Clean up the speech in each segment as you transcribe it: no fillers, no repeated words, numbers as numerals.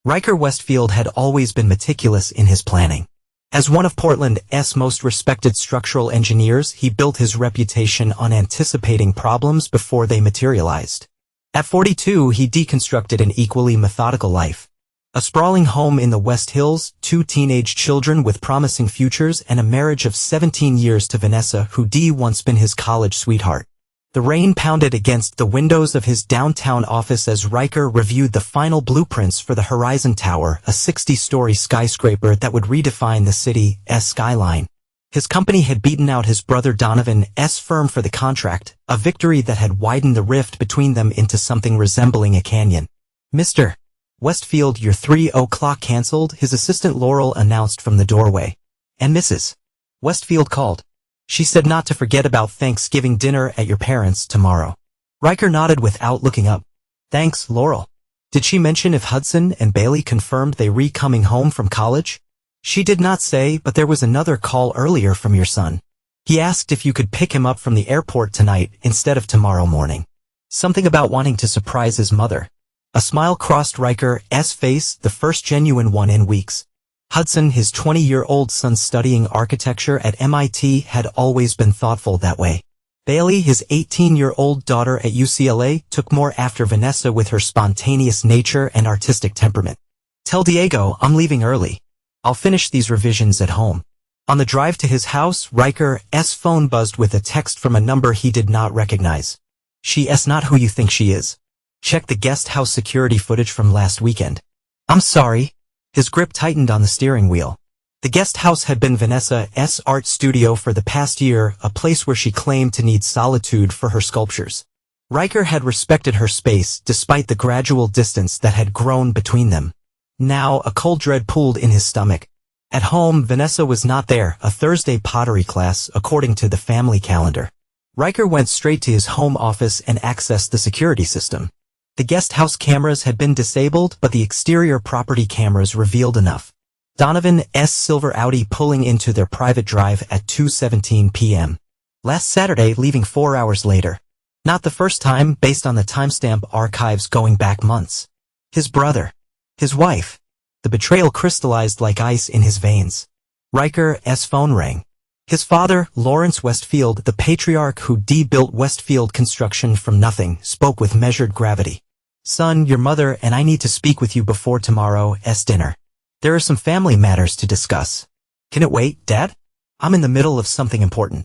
Riker Westfield had always been meticulous in his planning. As one of Portland's most respected structural engineers, he built his reputation on anticipating problems before they materialized. At 42, he deconstructed an equally methodical life. A sprawling home in the West Hills, 2 teenage children with promising futures, and a marriage of 17 years to Vanessa, who'd once been his college sweetheart. The rain pounded against the windows of his downtown office as Riker reviewed the final blueprints for the Horizon Tower, a 60-story skyscraper that would redefine the city's skyline. His company had beaten out his brother Donovan's firm for the contract, a victory that had widened the rift between them into something resembling a canyon. "Mr. Westfield, your 3 o'clock canceled," his assistant Laurel announced from the doorway. "And Mrs. Westfield called. She said not to forget about Thanksgiving dinner at your parents' tomorrow." Riker nodded without looking up. "Thanks, Laurel. Did she mention if Hudson and Bailey confirmed they were coming home from college?" "She did not say, but there was another call earlier from your son. He asked if you could pick him up from the airport tonight instead of tomorrow morning. Something about wanting to surprise his mother." A smile crossed Riker's face, the first genuine one in weeks. Hudson, his 20-year-old son studying architecture at MIT, had always been thoughtful that way. Bailey, his 18-year-old daughter at UCLA, took more after Vanessa with her spontaneous nature and artistic temperament. "Tell Diego I'm leaving early. I'll finish these revisions at home." On the drive to his house, Riker's phone buzzed with a text from a number he did not recognize. "She's not who you think she is. Check the guest house security footage from last weekend." "I'm sorry." His grip tightened on the steering wheel. The guest house had been Vanessa's art studio for the past year, a place where she claimed to need solitude for her sculptures. Riker had respected her space, despite the gradual distance that had grown between them. Now, a cold dread pooled in his stomach. At home, Vanessa was not there, a Thursday pottery class, according to the family calendar. Riker went straight to his home office and accessed the security system. The guest house cameras had been disabled, but the exterior property cameras revealed enough. Donovan's silver Audi pulling into their private drive at 2:17 p.m. last Saturday, leaving 4 hours later. Not the first time, based on the timestamp archives going back months. His brother. His wife. The betrayal crystallized like ice in his veins. Riker's phone rang. His father, Lawrence Westfield, the patriarch who built Westfield Construction from nothing, spoke with measured gravity. "Son, your mother and I need to speak with you before tomorrow's dinner. There are some family matters to discuss." "Can it wait, Dad? I'm in the middle of something important."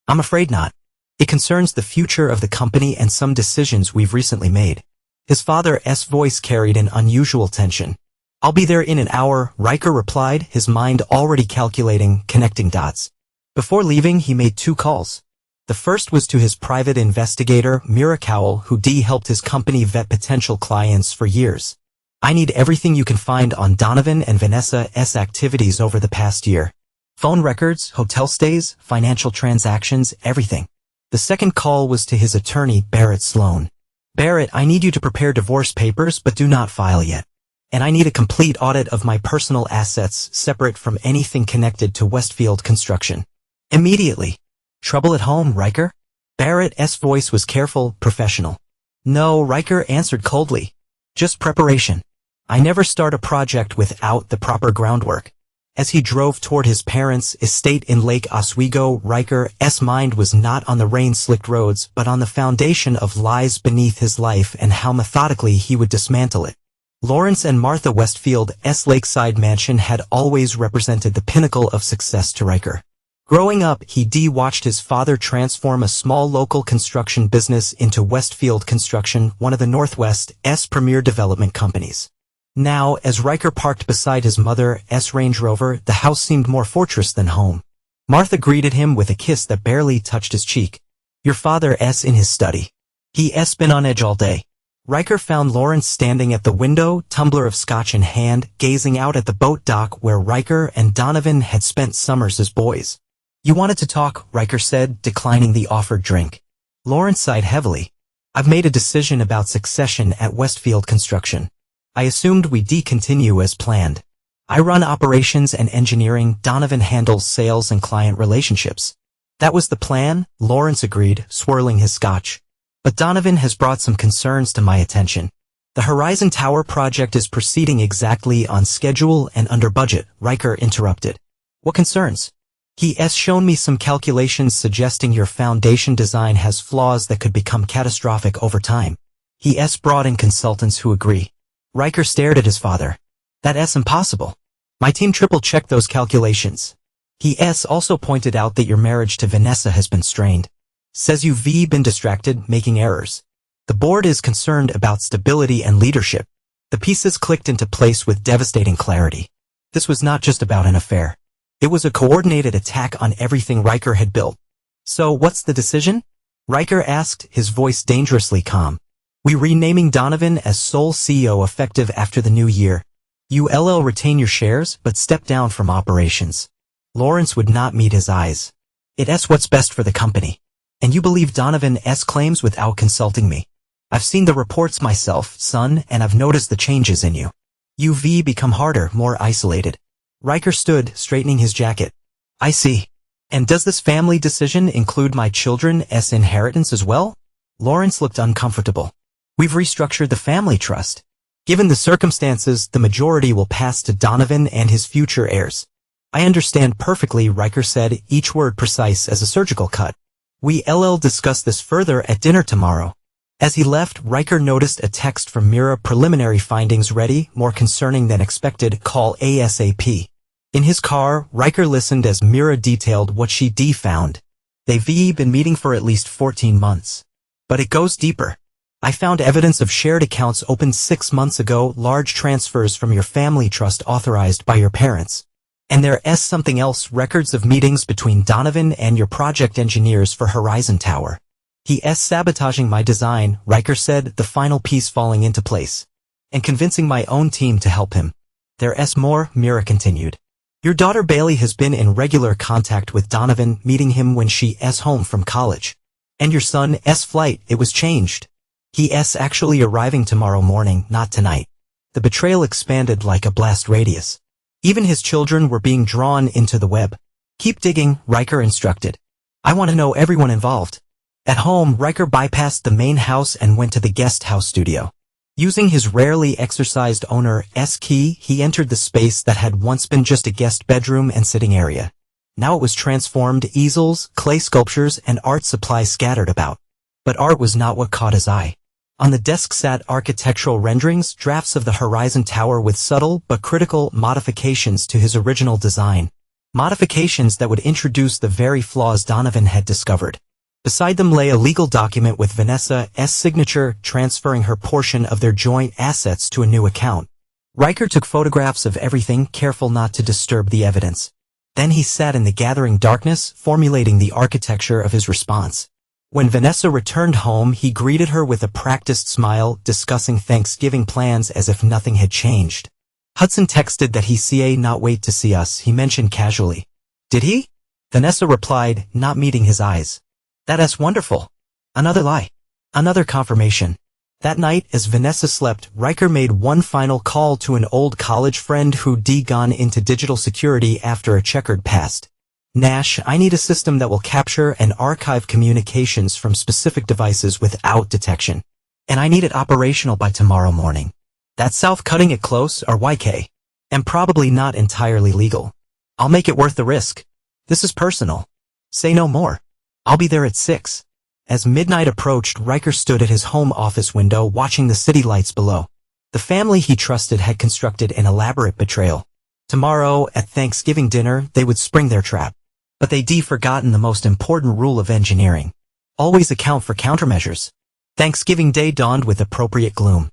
"I'm afraid not. It concerns the future of the company and some decisions we've recently made." His father's voice carried an unusual tension. "I'll be there in an hour," Riker replied, his mind already calculating, connecting dots. Before leaving, he made 2 calls. The first was to his private investigator, Mira Cowell, who helped his company vet potential clients for years. "I need everything you can find on Donovan and Vanessa's activities over the past year. Phone records, hotel stays, financial transactions, everything." The second call was to his attorney, Barrett Sloan. "Barrett, I need you to prepare divorce papers but do not file yet. And I need a complete audit of my personal assets, separate from anything connected to Westfield Construction. Immediately." "Trouble at home, Riker?" Barrett's voice was careful, professional. "No," Riker answered coldly. "Just preparation. I never start a project without the proper groundwork." As he drove toward his parents' estate in Lake Oswego, Riker's mind was not on the rain-slicked roads, but on the foundation of lies beneath his life and how methodically he would dismantle it. Lawrence and Martha Westfield's lakeside mansion had always represented the pinnacle of success to Riker. Growing up, he watched his father transform a small local construction business into Westfield Construction, one of the Northwest's premier development companies. Now, as Riker parked beside his mother's Range Rover, the house seemed more fortress than home. Martha greeted him with a kiss that barely touched his cheek. "Your father's in his study. He's been on edge all day." Riker found Lawrence standing at the window, tumbler of scotch in hand, gazing out at the boat dock where Riker and Donovan had spent summers as boys. "You wanted to talk," Riker said, declining the offered drink. Lawrence sighed heavily. "I've made a decision about succession at Westfield Construction. I assumed we'd continue as planned. I run operations and engineering, Donovan handles sales and client relationships." "That was the plan," Lawrence agreed, swirling his scotch. "But Donovan has brought some concerns to my attention. The Horizon Tower project is proceeding exactly on schedule and under budget, Riker interrupted. What concerns? He's shown me some calculations suggesting your foundation design has flaws that could become catastrophic over time. He's brought in consultants who agree. Riker stared at his father. That's impossible. My team triple-checked those calculations. He's also pointed out that your marriage to Vanessa has been strained. Says you've been distracted, making errors. The board is concerned about stability and leadership. The pieces clicked into place with devastating clarity. This was not just about an affair. It was a coordinated attack on everything Riker had built. So what's the decision? Riker asked, his voice dangerously calm. We're renaming Donovan as sole CEO effective after the new year. You'll retain your shares, but step down from operations. Lawrence would not meet his eyes. It's what's best for the company. And you believe Donovan's claims without consulting me. I've seen the reports myself, son, and I've noticed the changes in you. You've become harder, more isolated. Riker stood, straightening his jacket. I see. And does this family decision include my children's inheritance as well? Lawrence looked uncomfortable. We've restructured the family trust. Given the circumstances, the majority will pass to Donovan and his future heirs. I understand perfectly, Riker said, each word precise as a surgical cut. We'll discuss this further at dinner tomorrow. As he left, Riker noticed a text from Mira, preliminary findings ready, more concerning than expected, call ASAP. In his car, Riker listened as Mira detailed what she found. They've been meeting for at least 14 months. But it goes deeper. I found evidence of shared accounts opened 6 months ago, large transfers from your family trust authorized by your parents. And there's something else, records of meetings between Donovan and your project engineers for Horizon Tower. He's sabotaging my design, Riker said, the final piece falling into place. And convincing my own team to help him. There's more, Mira continued. Your daughter Bailey has been in regular contact with Donovan, meeting him when she's home from college. And your son's flight, it was changed. He's actually arriving tomorrow morning, not tonight. The betrayal expanded like a blast radius. Even his children were being drawn into the web. Keep digging, Riker instructed. I want to know everyone involved. At home, Riker bypassed the main house and went to the guest house studio. Using his rarely exercised owner's key, he entered the space that had once been just a guest bedroom and sitting area. Now it was transformed, easels, clay sculptures, and art supplies scattered about. But art was not what caught his eye. On the desk sat architectural renderings, drafts of the Horizon Tower with subtle but critical modifications to his original design. Modifications that would introduce the very flaws Donovan had discovered. Beside them lay a legal document with Vanessa's signature, transferring her portion of their joint assets to a new account. Riker took photographs of everything, careful not to disturb the evidence. Then he sat in the gathering darkness, formulating the architecture of his response. When Vanessa returned home, he greeted her with a practiced smile, discussing Thanksgiving plans as if nothing had changed. Hudson texted that he not wait to see us, he mentioned casually. Did he? Vanessa replied, not meeting his eyes. That's wonderful. Another lie. Another confirmation. That night, as Vanessa slept, Riker made one final call to an old college friend who'd gone into digital security after a checkered past. Nash, I need a system that will capture and archive communications from specific devices without detection. And I need it operational by tomorrow morning. That's south cutting it close, or YK. And probably not entirely legal. I'll make it worth the risk. This is personal. Say no more. I'll be there at 6. As midnight approached, Riker stood at his home office window watching the city lights below. The family he trusted had constructed an elaborate betrayal. Tomorrow, at Thanksgiving dinner, they would spring their trap. But they'd forgotten the most important rule of engineering. Always account for countermeasures. Thanksgiving Day dawned with appropriate gloom.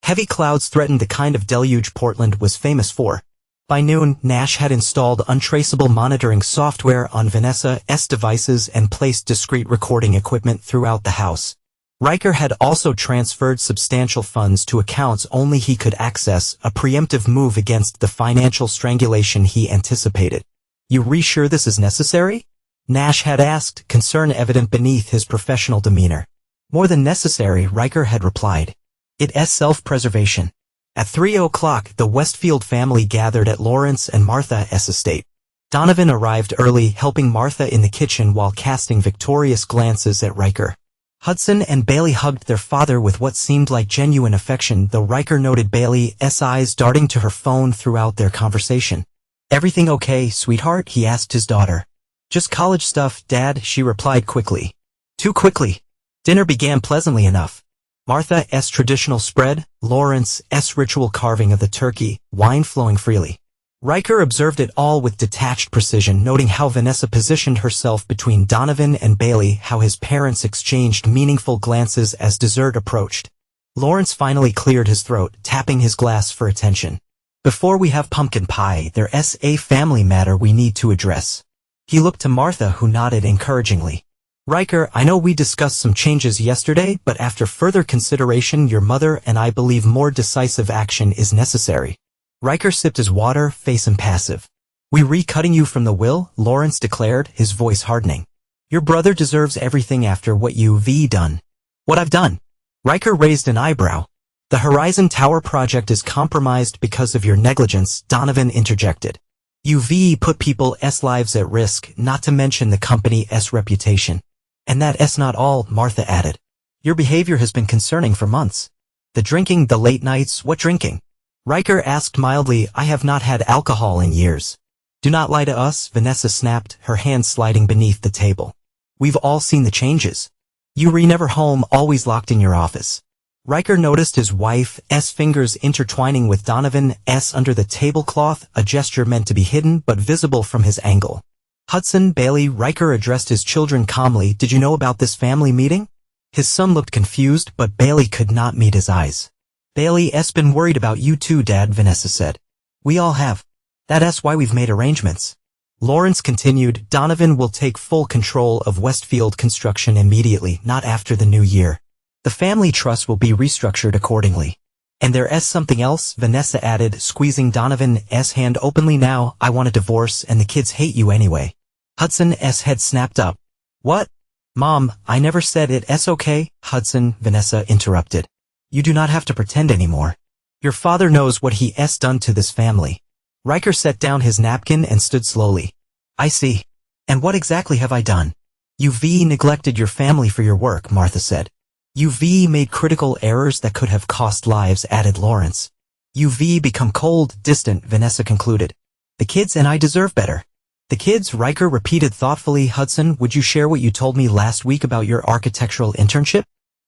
Heavy clouds threatened the kind of deluge Portland was famous for. By noon, Nash had installed untraceable monitoring software on Vanessa's devices and placed discrete recording equipment throughout the house. Riker had also transferred substantial funds to accounts only he could access, a preemptive move against the financial strangulation he anticipated. You sure this is necessary? Nash had asked, concern evident beneath his professional demeanor. More than necessary, Riker had replied. It's self-preservation. At 3:00, the Westfield family gathered at Lawrence and Martha's estate. Donovan arrived early, helping Martha in the kitchen while casting victorious glances at Riker. Hudson and Bailey hugged their father with what seemed like genuine affection, though Riker noted Bailey's eyes darting to her phone throughout their conversation. "Everything okay, sweetheart?" he asked his daughter. "Just college stuff, Dad," she replied quickly. Too quickly. Dinner began pleasantly enough. Martha's traditional spread, Lawrence's ritual carving of the turkey, wine flowing freely. Riker observed it all with detached precision, noting how Vanessa positioned herself between Donovan and Bailey, how his parents exchanged meaningful glances as dessert approached. Lawrence finally cleared his throat, tapping his glass for attention. "Before we have pumpkin pie, there's a family matter we need to address." He looked to Martha, who nodded encouragingly. "Riker, I know we discussed some changes yesterday, but after further consideration, your mother and I believe more decisive action is necessary." Riker sipped his water, face impassive. "We recutting you from the will?" Lawrence declared, his voice hardening. "Your brother deserves everything after what you've done." "What I've done?" Riker raised an eyebrow. "The Horizon Tower project is compromised because of your negligence," Donovan interjected. "You've put people's lives at risk, not to mention the company's reputation." "And that's not all," Martha added. "Your behavior has been concerning for months. The drinking, the late nights, what drinking?" Riker asked mildly. "I have not had alcohol in years." "Do not lie to us," Vanessa snapped, her hand sliding beneath the table. "We've all seen the changes. You were never home, always locked in your office." Riker noticed his wife's fingers intertwining with Donovan's under the tablecloth, a gesture meant to be hidden but visible from his angle. "Hudson, Bailey," Riker addressed his children calmly, "did you know about this family meeting?" His son looked confused, but Bailey could not meet his eyes. "Bailey's been worried about you too, Dad," Vanessa said. "We all have. That's why we've made arrangements." Lawrence continued, "Donovan will take full control of Westfield construction immediately, not after the new year. The family trust will be restructured accordingly." "And there's something else," Vanessa added, squeezing Donovan's hand openly. "Now, I want a divorce and the kids hate you anyway." Hudson's head snapped up. "What?" "Mom, I never said it's okay." "Hudson," Vanessa interrupted. "You do not have to pretend anymore. Your father knows what he's done to this family." Riker set down his napkin and stood slowly. "I see. And what exactly have I done?" "You've neglected your family for your work," Martha said. "You've made critical errors that could have cost lives," added Lawrence. "You've become cold, distant," Vanessa concluded. "The kids and I deserve better." "The kids," Riker repeated thoughtfully. "Hudson, would you share what you told me last week about your architectural internship?"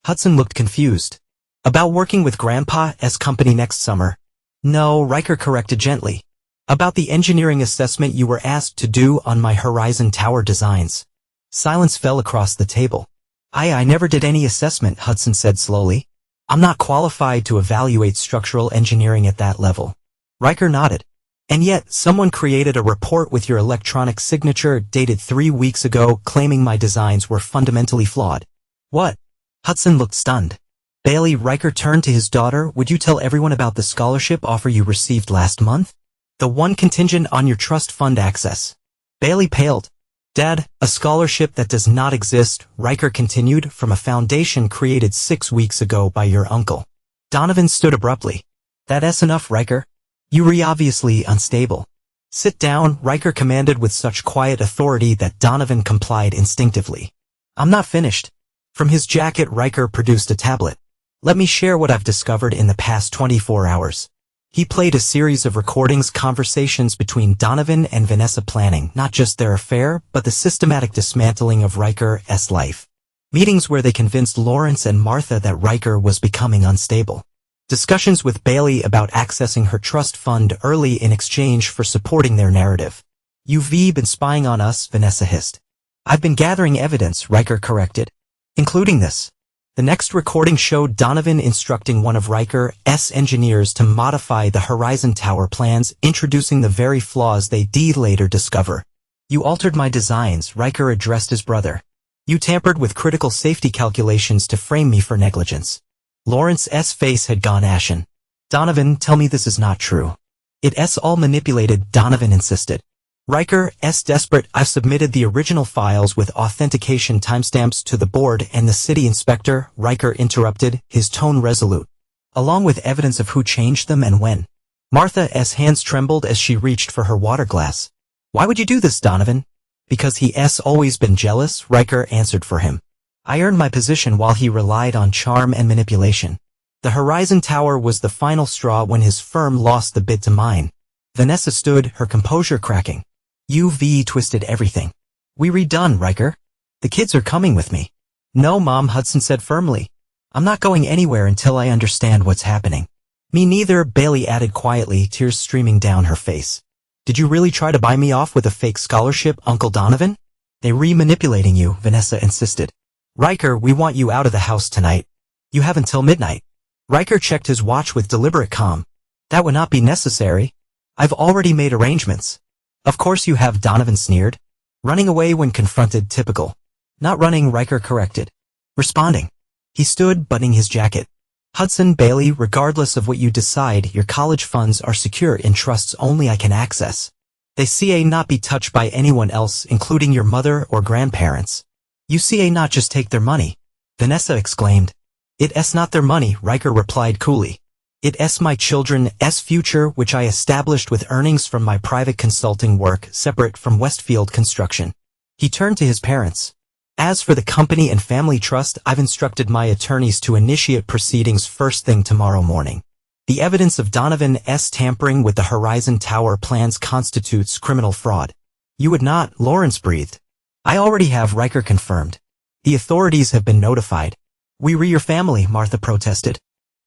Hudson looked confused. "About working with Grandpa's company next summer?" "No," Riker corrected gently. "About the engineering assessment you were asked to do on my Horizon Tower designs." Silence fell across the table. I never did any assessment," Hudson said slowly. "I'm not qualified to evaluate structural engineering at that level." Riker nodded. "And yet, someone created a report with your electronic signature dated 3 weeks ago claiming my designs were fundamentally flawed." "What?" Hudson looked stunned. "Bailey," Riker turned to his daughter, "would you tell everyone about the scholarship offer you received last month? The one contingent on your trust fund access." Bailey paled. "Dad, a scholarship that does not exist," Riker continued, "from a foundation created 6 weeks ago by your uncle." Donovan stood abruptly. "That's enough, Riker. You're obviously unstable." "Sit down," Riker commanded with such quiet authority that Donovan complied instinctively. "I'm not finished." From his jacket, Riker produced a tablet. "Let me share what I've discovered in the past 24 hours. He played a series of recordings, conversations between Donovan and Vanessa, planning not just their affair, but the systematic dismantling of Riker's life. Meetings where they convinced Lawrence and Martha that Riker was becoming unstable. Discussions with Bailey about accessing her trust fund early in exchange for supporting their narrative. "You've been spying on us," Vanessa hissed. "I've been gathering evidence," Riker corrected. "Including this." The next recording showed Donovan instructing one of Riker's engineers to modify the Horizon Tower plans, introducing the very flaws they did later discover. "You altered my designs," Riker addressed his brother. "You tampered with critical safety calculations to frame me for negligence." Lawrence's face had gone ashen. "Donovan, tell me this is not true." "It's all manipulated," Donovan insisted. Riker's desperate. "I've submitted the original files with authentication timestamps to the board and the city inspector," Riker interrupted, his tone resolute. "Along with evidence of who changed them and when." Martha's hands trembled as she reached for her water glass. "Why would you do this, Donovan?" "Because he's always been jealous," Riker answered for him. I earned my position while he relied on charm and manipulation. The Horizon Tower was the final straw when his firm lost the bid to mine. Vanessa stood, her composure cracking. UV twisted everything. We redone, Riker. The kids are coming with me. No, Mom, Hudson said firmly. I'm not going anywhere until I understand what's happening. Me neither, Bailey added quietly, tears streaming down her face. Did you really try to buy me off with a fake scholarship, Uncle Donovan? They re-manipulating you, Vanessa insisted. Riker, we want you out of the house tonight. You have until midnight. Riker checked his watch with deliberate calm. That would not be necessary. I've already made arrangements. Of course you have, Donovan sneered. Running away when confronted, typical. Not running, Riker corrected. Responding. He stood, buttoning his jacket. Hudson, Bailey, regardless of what you decide, your college funds are secure in trusts only I can access. They CA not be touched by anyone else, including your mother or grandparents. You CA not just take their money. Vanessa exclaimed. It's not their money, Riker replied coolly. It's my children's future, which I established with earnings from my private consulting work, separate from Westfield Construction. He turned to his parents. As for the company and family trust, I've instructed my attorneys to initiate proceedings first thing tomorrow morning. The evidence of Donovan's tampering with the Horizon Tower plans constitutes criminal fraud. You would not, Lawrence breathed. I already have, Riker confirmed. The authorities have been notified. We re your family, Martha protested.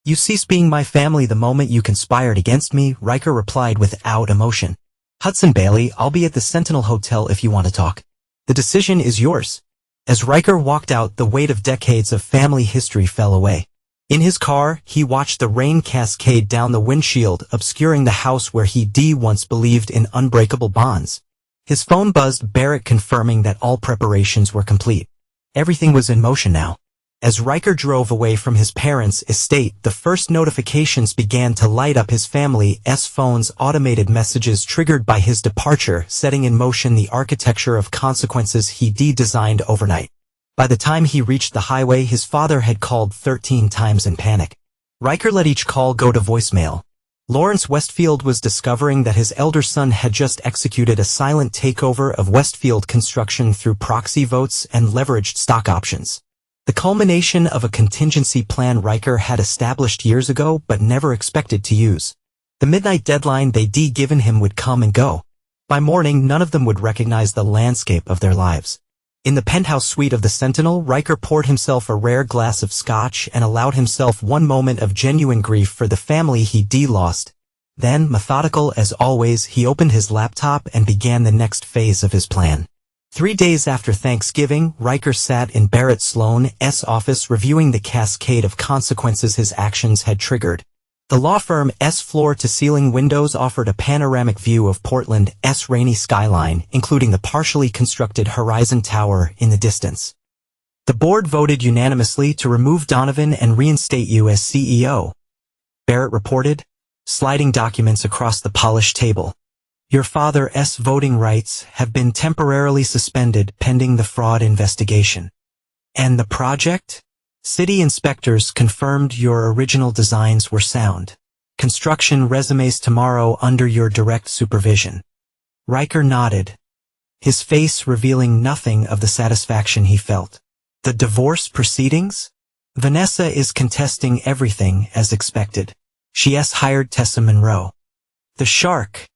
You cease being my family the moment you conspired against me, Riker replied without emotion. Hudson, Bailey, I'll be at the Sentinel Hotel if you want to talk. The decision is yours. As Riker walked out, the weight of decades of family history fell away. In his car, he watched the rain cascade down the windshield, obscuring the house where he once believed in unbreakable bonds. His phone buzzed, Barrett confirming that all preparations were complete. Everything was in motion now. As Riker drove away from his parents' estate, the first notifications began to light up his family's phones, automated messages triggered by his departure, setting in motion the architecture of consequences he designed overnight. By the time he reached the highway, his father had called 13 times in panic. Riker let each call go to voicemail. Lawrence Westfield was discovering that his elder son had just executed a silent takeover of Westfield Construction through proxy votes and leveraged stock options. The culmination of a contingency plan Riker had established years ago but never expected to use. The midnight deadline they'd given him would come and go. By morning, none of them would recognize the landscape of their lives. In the penthouse suite of the Sentinel, Riker poured himself a rare glass of scotch and allowed himself one moment of genuine grief for the family he'd lost. Then, methodical as always, he opened his laptop and began the next phase of his plan. 3 days after Thanksgiving, Riker sat in Barrett Sloan's office reviewing the cascade of consequences his actions had triggered. The law firm's floor-to-ceiling windows offered a panoramic view of Portland's rainy skyline, including the partially constructed Horizon Tower in the distance. The board voted unanimously to remove Donovan and reinstate you as CEO, Barrett reported, sliding documents across the polished table. Your father's voting rights have been temporarily suspended pending the fraud investigation. And the project? City inspectors confirmed your original designs were sound. Construction resumes tomorrow under your direct supervision. Riker nodded, his face revealing nothing of the satisfaction he felt. The divorce proceedings? Vanessa is contesting everything as expected. She's hired Tessa Monroe. The shark,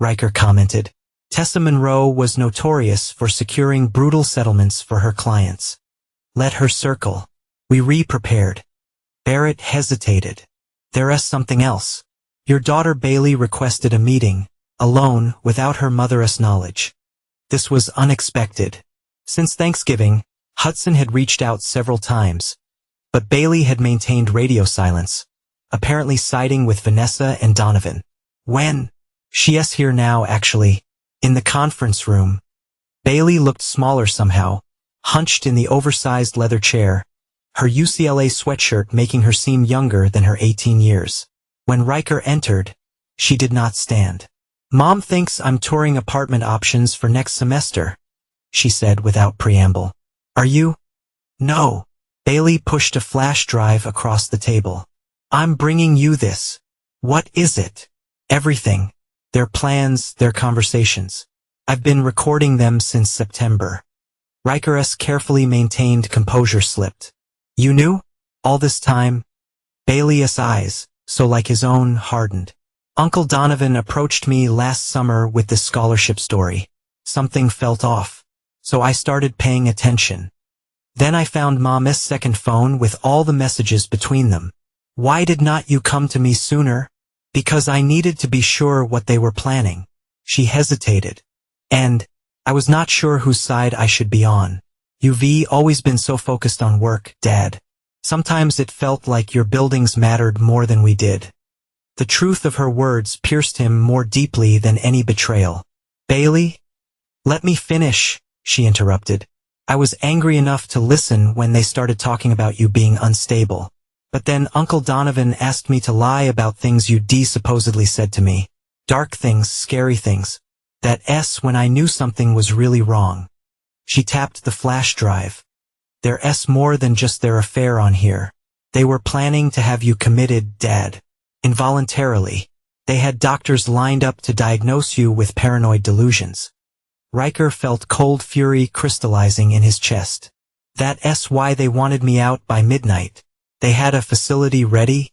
Riker commented. Tessa Monroe was notorious for securing brutal settlements for her clients. Let her circle. We re-prepared. Barrett hesitated. There's something else. Your daughter Bailey requested a meeting, alone, without her mother's knowledge. This was unexpected. Since Thanksgiving, Hudson had reached out several times, but Bailey had maintained radio silence, apparently siding with Vanessa and Donovan. When? She's here now, actually. In the conference room. Bailey looked smaller somehow, hunched in the oversized leather chair, her UCLA sweatshirt making her seem younger than her 18 years. When Riker entered, she did not stand. Mom thinks I'm touring apartment options for next semester, she said without preamble. Are you? No. Bailey pushed a flash drive across the table. I'm bringing you this. What is it? Everything. Their plans, their conversations. I've been recording them since September. Riker's carefully maintained composure slipped. You knew? All this time? Bailey's eyes, so like his own, hardened. Uncle Donovan approached me last summer with this scholarship story. Something felt off. So I started paying attention. Then I found Mom's second phone with all the messages between them. Why did not you come to me sooner? Because I needed to be sure what they were planning. She hesitated. And I was not sure whose side I should be on. You've always been so focused on work, Dad. Sometimes it felt like your buildings mattered more than we did. The truth of her words pierced him more deeply than any betrayal. Bailey? Let me finish, she interrupted. I was angry enough to listen when they started talking about you being unstable. But then Uncle Donovan asked me to lie about things you supposedly said to me. Dark things, scary things. That's when I knew something was really wrong. She tapped the flash drive. There's more than just their affair on here. They were planning to have you committed, Dad. Involuntarily. They had doctors lined up to diagnose you with paranoid delusions. Riker felt cold fury crystallizing in his chest. That's why they wanted me out by midnight. They had a facility ready?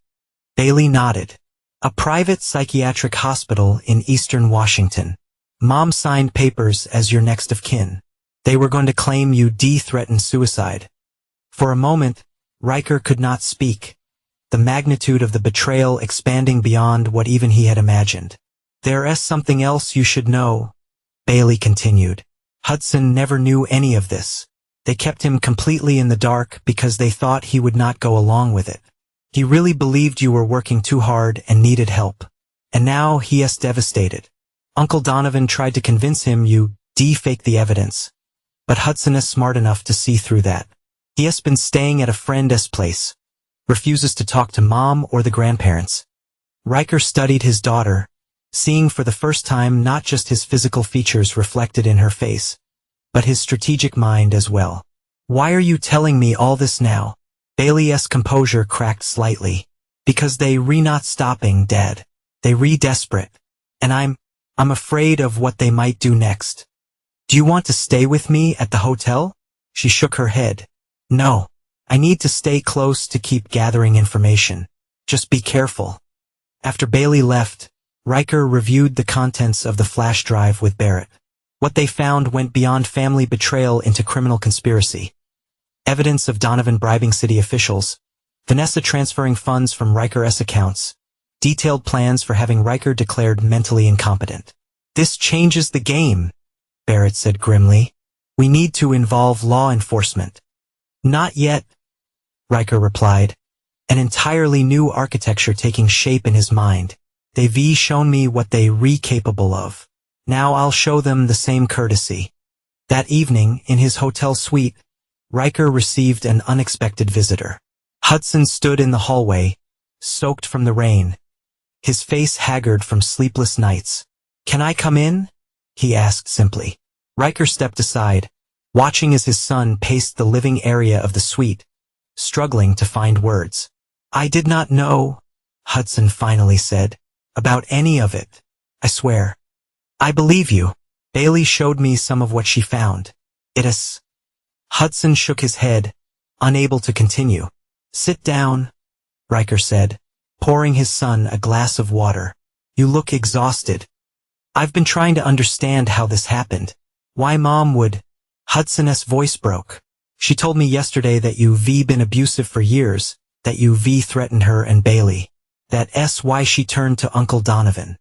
Bailey nodded. A private psychiatric hospital in eastern Washington. Mom signed papers as your next of kin. They were going to claim you threatened suicide. For a moment, Riker could not speak, the magnitude of the betrayal expanding beyond what even he had imagined. There's something else you should know, Bailey continued. Hudson never knew any of this. They kept him completely in the dark because they thought he would not go along with it. He really believed you were working too hard and needed help. And now he is devastated. Uncle Donovan tried to convince him you faked the evidence. But Hudson is smart enough to see through that. He has been staying at a friend's place. Refuses to talk to Mom or the grandparents. Riker studied his daughter, seeing for the first time not just his physical features reflected in her face, but his strategic mind as well. Why are you telling me all this now? Bailey's composure cracked slightly. Because they not stopping, Dad. They desperate. And I'm afraid of what they might do next. Do you want to stay with me at the hotel? She shook her head. No. I need to stay close to keep gathering information. Just be careful. After Bailey left, Riker reviewed the contents of the flash drive with Barrett. What they found went beyond family betrayal into criminal conspiracy. Evidence of Donovan bribing city officials, Vanessa transferring funds from Riker's accounts, detailed plans for having Riker declared mentally incompetent. This changes the game, Barrett said grimly. We need to involve law enforcement. Not yet, Riker replied, an entirely new architecture taking shape in his mind. They've shown me what they're capable of. Now I'll show them the same courtesy. That evening, in his hotel suite, Riker received an unexpected visitor. Hudson stood in the hallway, soaked from the rain, his face haggard from sleepless nights. Can I come in? He asked simply. Riker stepped aside, watching as his son paced the living area of the suite, struggling to find words. I did not know, Hudson finally said, about any of it. I swear. I believe you. Bailey showed me some of what she found. It is. Hudson shook his head, unable to continue. Sit down, Riker said, pouring his son a glass of water. You look exhausted. I've been trying to understand how this happened. Why Mom would. Hudson's voice broke. She told me yesterday that you've been abusive for years, that you've threatened her and Bailey. That's why she turned to Uncle Donovan.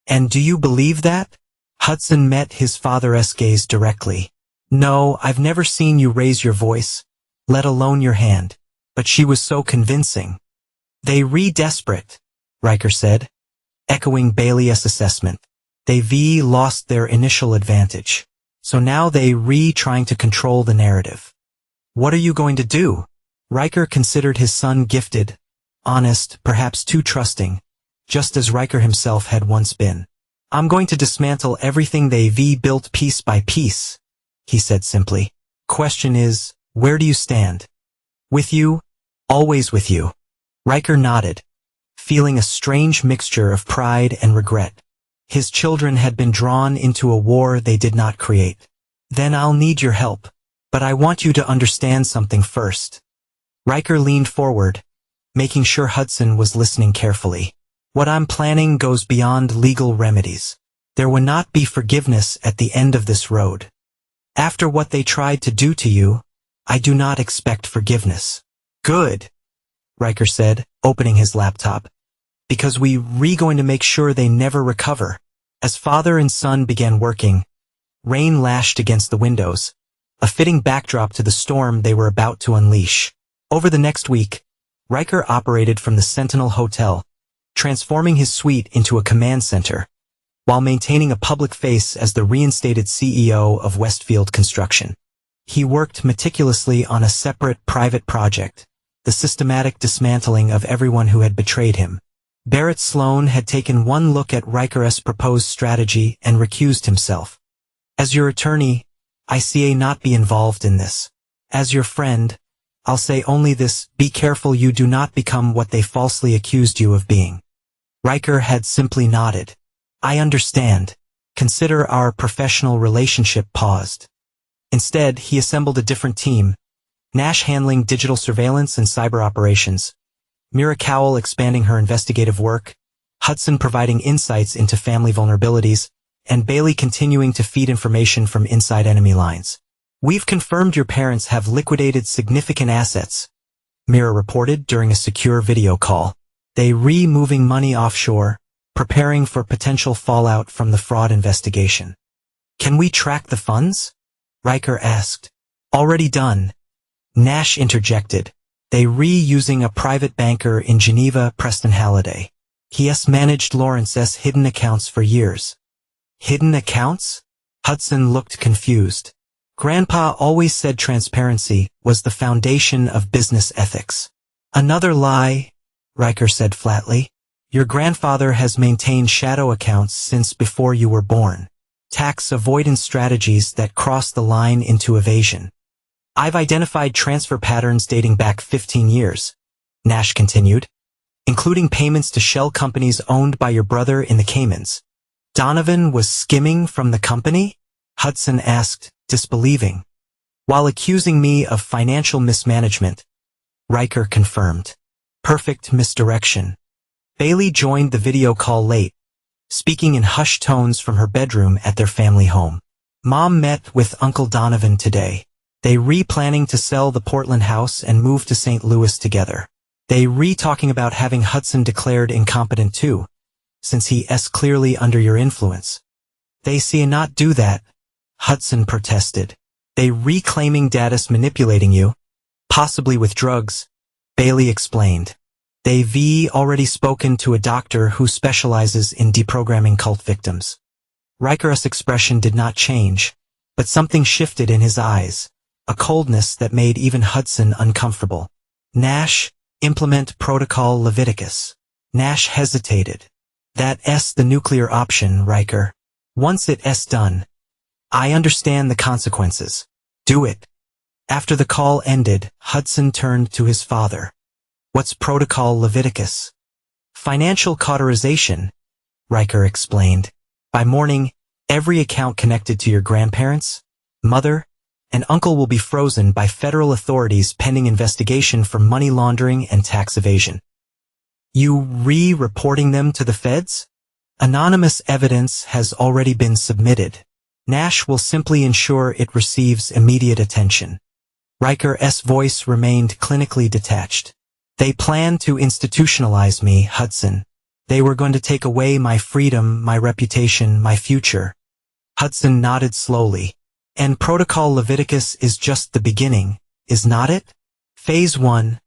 And do you believe that? Hudson met his father's gaze directly. No, I've never seen you raise your voice, let alone your hand. But she was so convincing. They desperate, Riker said, echoing Bailey's assessment. They've lost their initial advantage. So now they trying to control the narrative. What are you going to do? Riker considered his son gifted, honest, perhaps too trusting, just as Riker himself had once been. I'm going to dismantle everything they've built piece by piece, he said simply. Question is, where do you stand? With you? Always with you. Riker nodded, feeling a strange mixture of pride and regret. His children had been drawn into a war they did not create. Then I'll need your help. But I want you to understand something first. Riker leaned forward, making sure Hudson was listening carefully. What I'm planning goes beyond legal remedies. There will not be forgiveness at the end of this road. After what they tried to do to you, I do not expect forgiveness. Good, Riker said, opening his laptop. Because we're going to make sure they never recover. As father and son began working, rain lashed against the windows, a fitting backdrop to the storm they were about to unleash. Over the next week, Riker operated from the Sentinel Hotel, transforming his suite into a command center, while maintaining a public face as the reinstated CEO of Westfield Construction. He worked meticulously on a separate private project, the systematic dismantling of everyone who had betrayed him. Barrett Sloan had taken one look at Riker's proposed strategy and recused himself. As your attorney, I see not be involved in this. As your friend, I'll say only this: be careful you do not become what they falsely accused you of being. Riker had simply nodded. I understand. Consider our professional relationship paused. Instead, he assembled a different team, Nash handling digital surveillance and cyber operations, Mira Cowell expanding her investigative work, Hudson providing insights into family vulnerabilities, and Bailey continuing to feed information from inside enemy lines. We've confirmed your parents have liquidated significant assets, Mira reported during a secure video call. They moving money offshore, preparing for potential fallout from the fraud investigation. Can we track the funds? Riker asked. Already done. Nash interjected. They using a private banker in Geneva, Preston Halliday. He has managed Lawrence's hidden accounts for years. Hidden accounts? Hudson looked confused. Grandpa always said transparency was the foundation of business ethics. Another lie, Riker said flatly. Your grandfather has maintained shadow accounts since before you were born. Tax avoidance strategies that cross the line into evasion. I've identified transfer patterns dating back 15 years, Nash continued, including payments to shell companies owned by your brother in the Caymans. Donovan was skimming from the company? Hudson asked, disbelieving. While accusing me of financial mismanagement, Riker confirmed. Perfect misdirection. Bailey joined the video call late, speaking in hushed tones from her bedroom at their family home. Mom met with Uncle Donovan today. They planning to sell the Portland house and move to St. Louis together. They talking about having Hudson declared incompetent too, since he's clearly under your influence. They see not do that, Hudson protested. They claiming Dad's manipulating you, possibly with drugs, Bailey explained. They've already spoken to a doctor who specializes in deprogramming cult victims. Riker's expression did not change, but something shifted in his eyes, a coldness that made even Hudson uncomfortable. Nash, implement Protocol Leviticus. Nash hesitated. That's the nuclear option, Riker. Once it's done, I understand the consequences. Do it. After the call ended, Hudson turned to his father. What's Protocol Leviticus? Financial cauterization, Riker explained. By morning, every account connected to your grandparents, mother, and uncle will be frozen by federal authorities pending investigation for money laundering and tax evasion. You reporting them to the feds? Anonymous evidence has already been submitted. Nash will simply ensure it receives immediate attention. Riker's voice remained clinically detached. They plan to institutionalize me, Hudson. They were going to take away my freedom, my reputation, my future. Hudson nodded slowly. And Protocol Leviticus is just the beginning, is not it? Phase 1,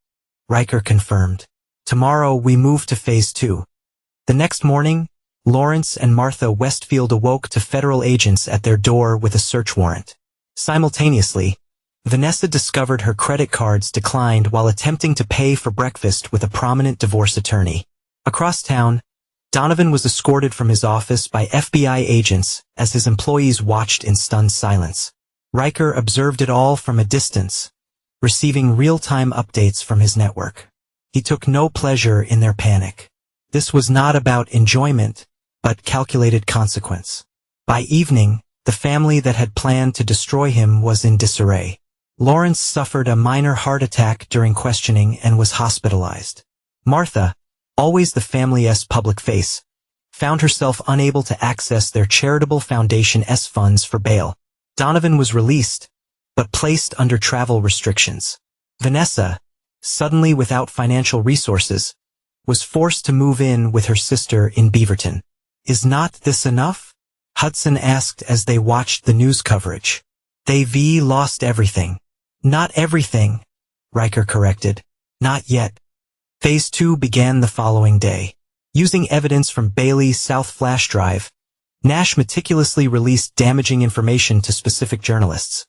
Riker confirmed. Tomorrow we move to Phase 2. The next morning, Lawrence and Martha Westfield awoke to federal agents at their door with a search warrant. Simultaneously, Vanessa discovered her credit cards declined while attempting to pay for breakfast with a prominent divorce attorney. Across town, Donovan was escorted from his office by FBI agents as his employees watched in stunned silence. Riker observed it all from a distance, receiving real-time updates from his network. He took no pleasure in their panic. This was not about enjoyment, but calculated consequence. By evening, the family that had planned to destroy him was in disarray. Lawrence suffered a minor heart attack during questioning and was hospitalized. Martha, always the family's public face, found herself unable to access their charitable foundation's funds for bail. Donovan was released, but placed under travel restrictions. Vanessa, suddenly without financial resources, was forced to move in with her sister in Beaverton. "Is not this enough?" Hudson asked as they watched the news coverage. "They've lost everything." "Not everything," Riker corrected. "Not yet." Phase 2 began the following day. Using evidence from Bailey's South flash drive, Nash meticulously released damaging information to specific journalists.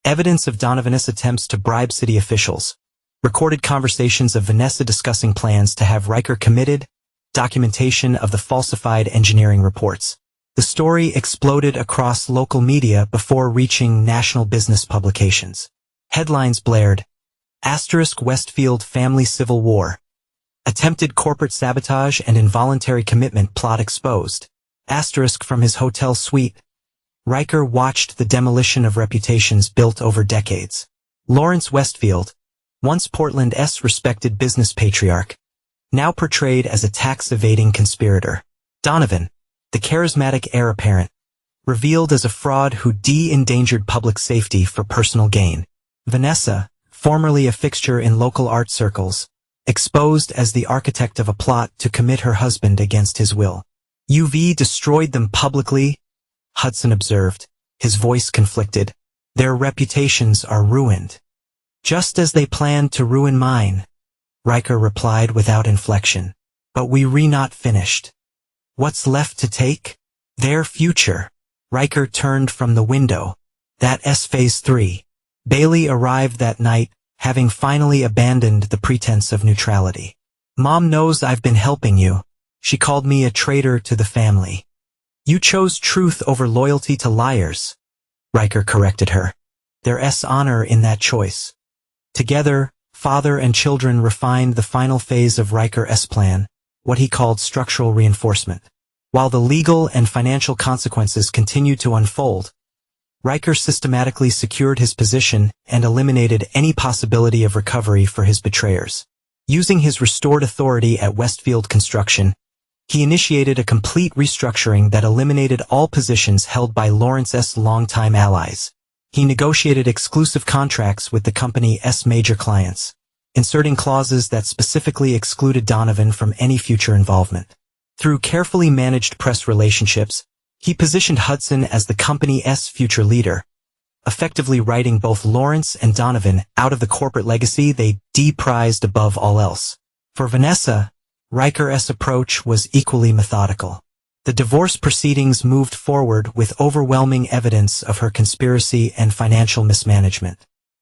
Evidence of Donovan's attempts to bribe city officials, recorded conversations of Vanessa discussing plans to have Riker committed, documentation of the falsified engineering reports. The story exploded across local media before reaching national business publications. Headlines blared, *Westfield Family Civil War. Attempted corporate sabotage and involuntary commitment plot exposed. * From his hotel suite, Riker watched the demolition of reputations built over decades. Lawrence Westfield, once Portland's respected business patriarch, now portrayed as a tax-evading conspirator. Donovan, the charismatic heir apparent, revealed as a fraud who endangered public safety for personal gain. Vanessa, formerly a fixture in local art circles, exposed as the architect of a plot to commit her husband against his will. "You've destroyed them publicly," Hudson observed, his voice conflicted. "Their reputations are ruined." "Just as they planned to ruin mine," Riker replied without inflection. "But we're not finished. What's left to take? Their future." Riker turned from the window. "That's Phase 3. Bailey arrived that night, having finally abandoned the pretense of neutrality. "Mom knows I've been helping you. She called me a traitor to the family." "You chose truth over loyalty to liars," Riker corrected her. "There's honor in that choice." Together, father and children refined the final phase of Riker's plan, what he called structural reinforcement. While the legal and financial consequences continued to unfold, Riker systematically secured his position and eliminated any possibility of recovery for his betrayers. Using his restored authority at Westfield Construction, he initiated a complete restructuring that eliminated all positions held by Lawrence's longtime allies. He negotiated exclusive contracts with the company's major clients, inserting clauses that specifically excluded Donovan from any future involvement. Through carefully managed press relationships, he positioned Hudson as the company's future leader, effectively writing both Lawrence and Donovan out of the corporate legacy they prized above all else. For Vanessa, Riker's approach was equally methodical. The divorce proceedings moved forward with overwhelming evidence of her conspiracy and financial mismanagement.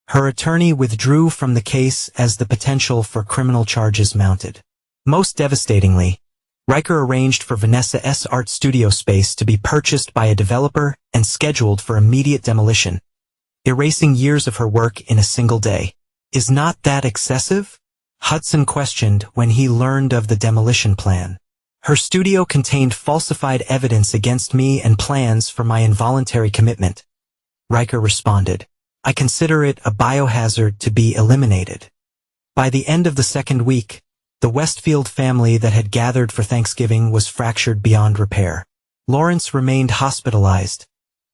Her attorney withdrew from the case as the potential for criminal charges mounted. Most devastatingly, Riker arranged for Vanessa's art studio space to be purchased by a developer and scheduled for immediate demolition, erasing years of her work in a single day. "Is not that excessive?" Hudson questioned when he learned of the demolition plan. "Her studio contained falsified evidence against me and plans for my involuntary commitment," Riker responded. "I consider it a biohazard to be eliminated." By the end of the second week, the Westfield family that had gathered for Thanksgiving was fractured beyond repair. Lawrence remained hospitalized,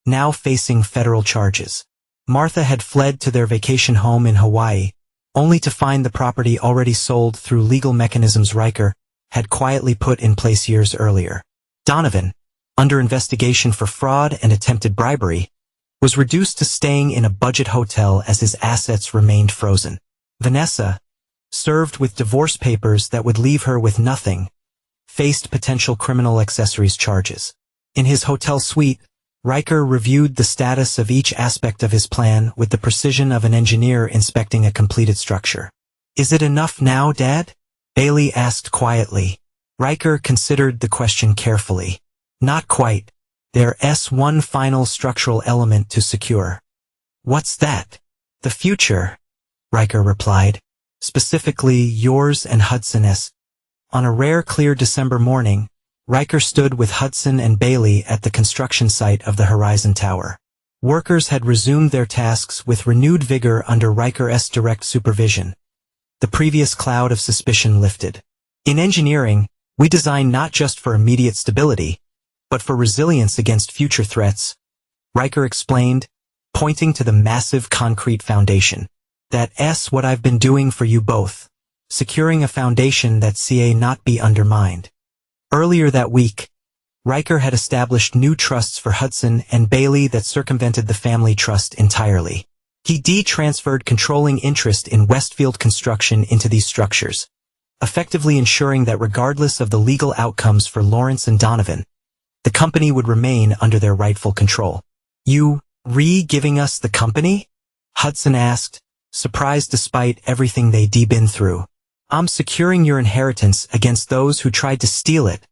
now facing federal charges. Martha had fled to their vacation home in Hawaii, only to find the property already sold through legal mechanisms Riker had quietly put in place years earlier. Donovan, under investigation for fraud and attempted bribery, was reduced to staying in a budget hotel as his assets remained frozen. Vanessa, served with divorce papers that would leave her with nothing, faced potential criminal accessories charges. In his hotel suite, Riker reviewed the status of each aspect of his plan with the precision of an engineer inspecting a completed structure. "Is it enough now, Dad?" Bailey asked quietly. Riker considered the question carefully. "Not quite. There's one final structural element to secure." "What's that?" "The future," Riker replied. "Specifically yours and Hudson's." On a rare clear December morning, Riker stood with Hudson and Bailey at the construction site of the Horizon Tower. Workers had resumed their tasks with renewed vigor under Riker's direct supervision. The previous cloud of suspicion lifted. In engineering, we design not just for immediate stability, but for resilience against future threats, Riker explained, pointing to the massive concrete foundation. That's what I've been doing for you both, securing a foundation that CA not be undermined. Earlier that week, Riker had established new trusts for Hudson and Bailey that circumvented the family trust entirely. He transferred controlling interest in Westfield construction into these structures, effectively ensuring that regardless of the legal outcomes for Lawrence and Donovan, the company would remain under their rightful control. You giving us the company? Hudson asked, surprised despite everything they'd been through. I'm securing your inheritance against those who tried to steal it,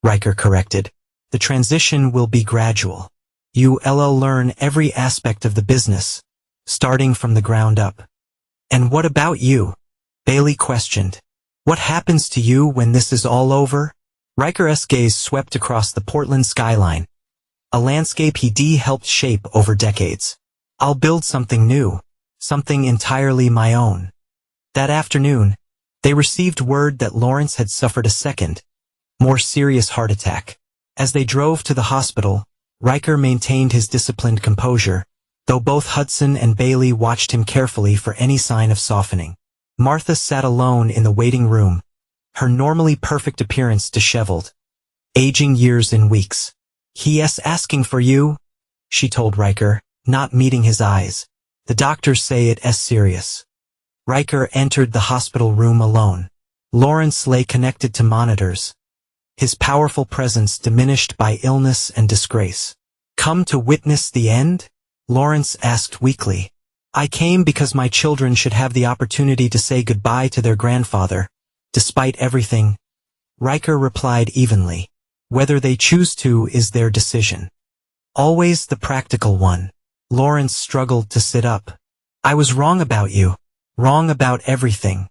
Riker corrected. The transition will be gradual. You'll learn every aspect of the business, starting from the ground up. And what about you? Bailey questioned. What happens to you when this is all over? Riker's gaze swept across the Portland skyline, a landscape he'd helped shape over decades. I'll build something new, something entirely my own. That afternoon, they received word that Lawrence had suffered a second, more serious heart attack. As they drove to the hospital, Riker maintained his disciplined composure, though both Hudson and Bailey watched him carefully for any sign of softening. Martha sat alone in the waiting room, her normally perfect appearance disheveled, aging years in weeks. He's asking for you, she told Riker, not meeting his eyes. The doctors say it's serious. Riker entered the hospital room alone. Lawrence lay connected to monitors, his powerful presence diminished by illness and disgrace. Come to witness the end? Lawrence asked weakly. I came because my children should have the opportunity to say goodbye to their grandfather, despite everything. Riker replied evenly. Whether they choose to is their decision. Always the practical one. Lawrence struggled to sit up. I was wrong about you. Wrong about everything.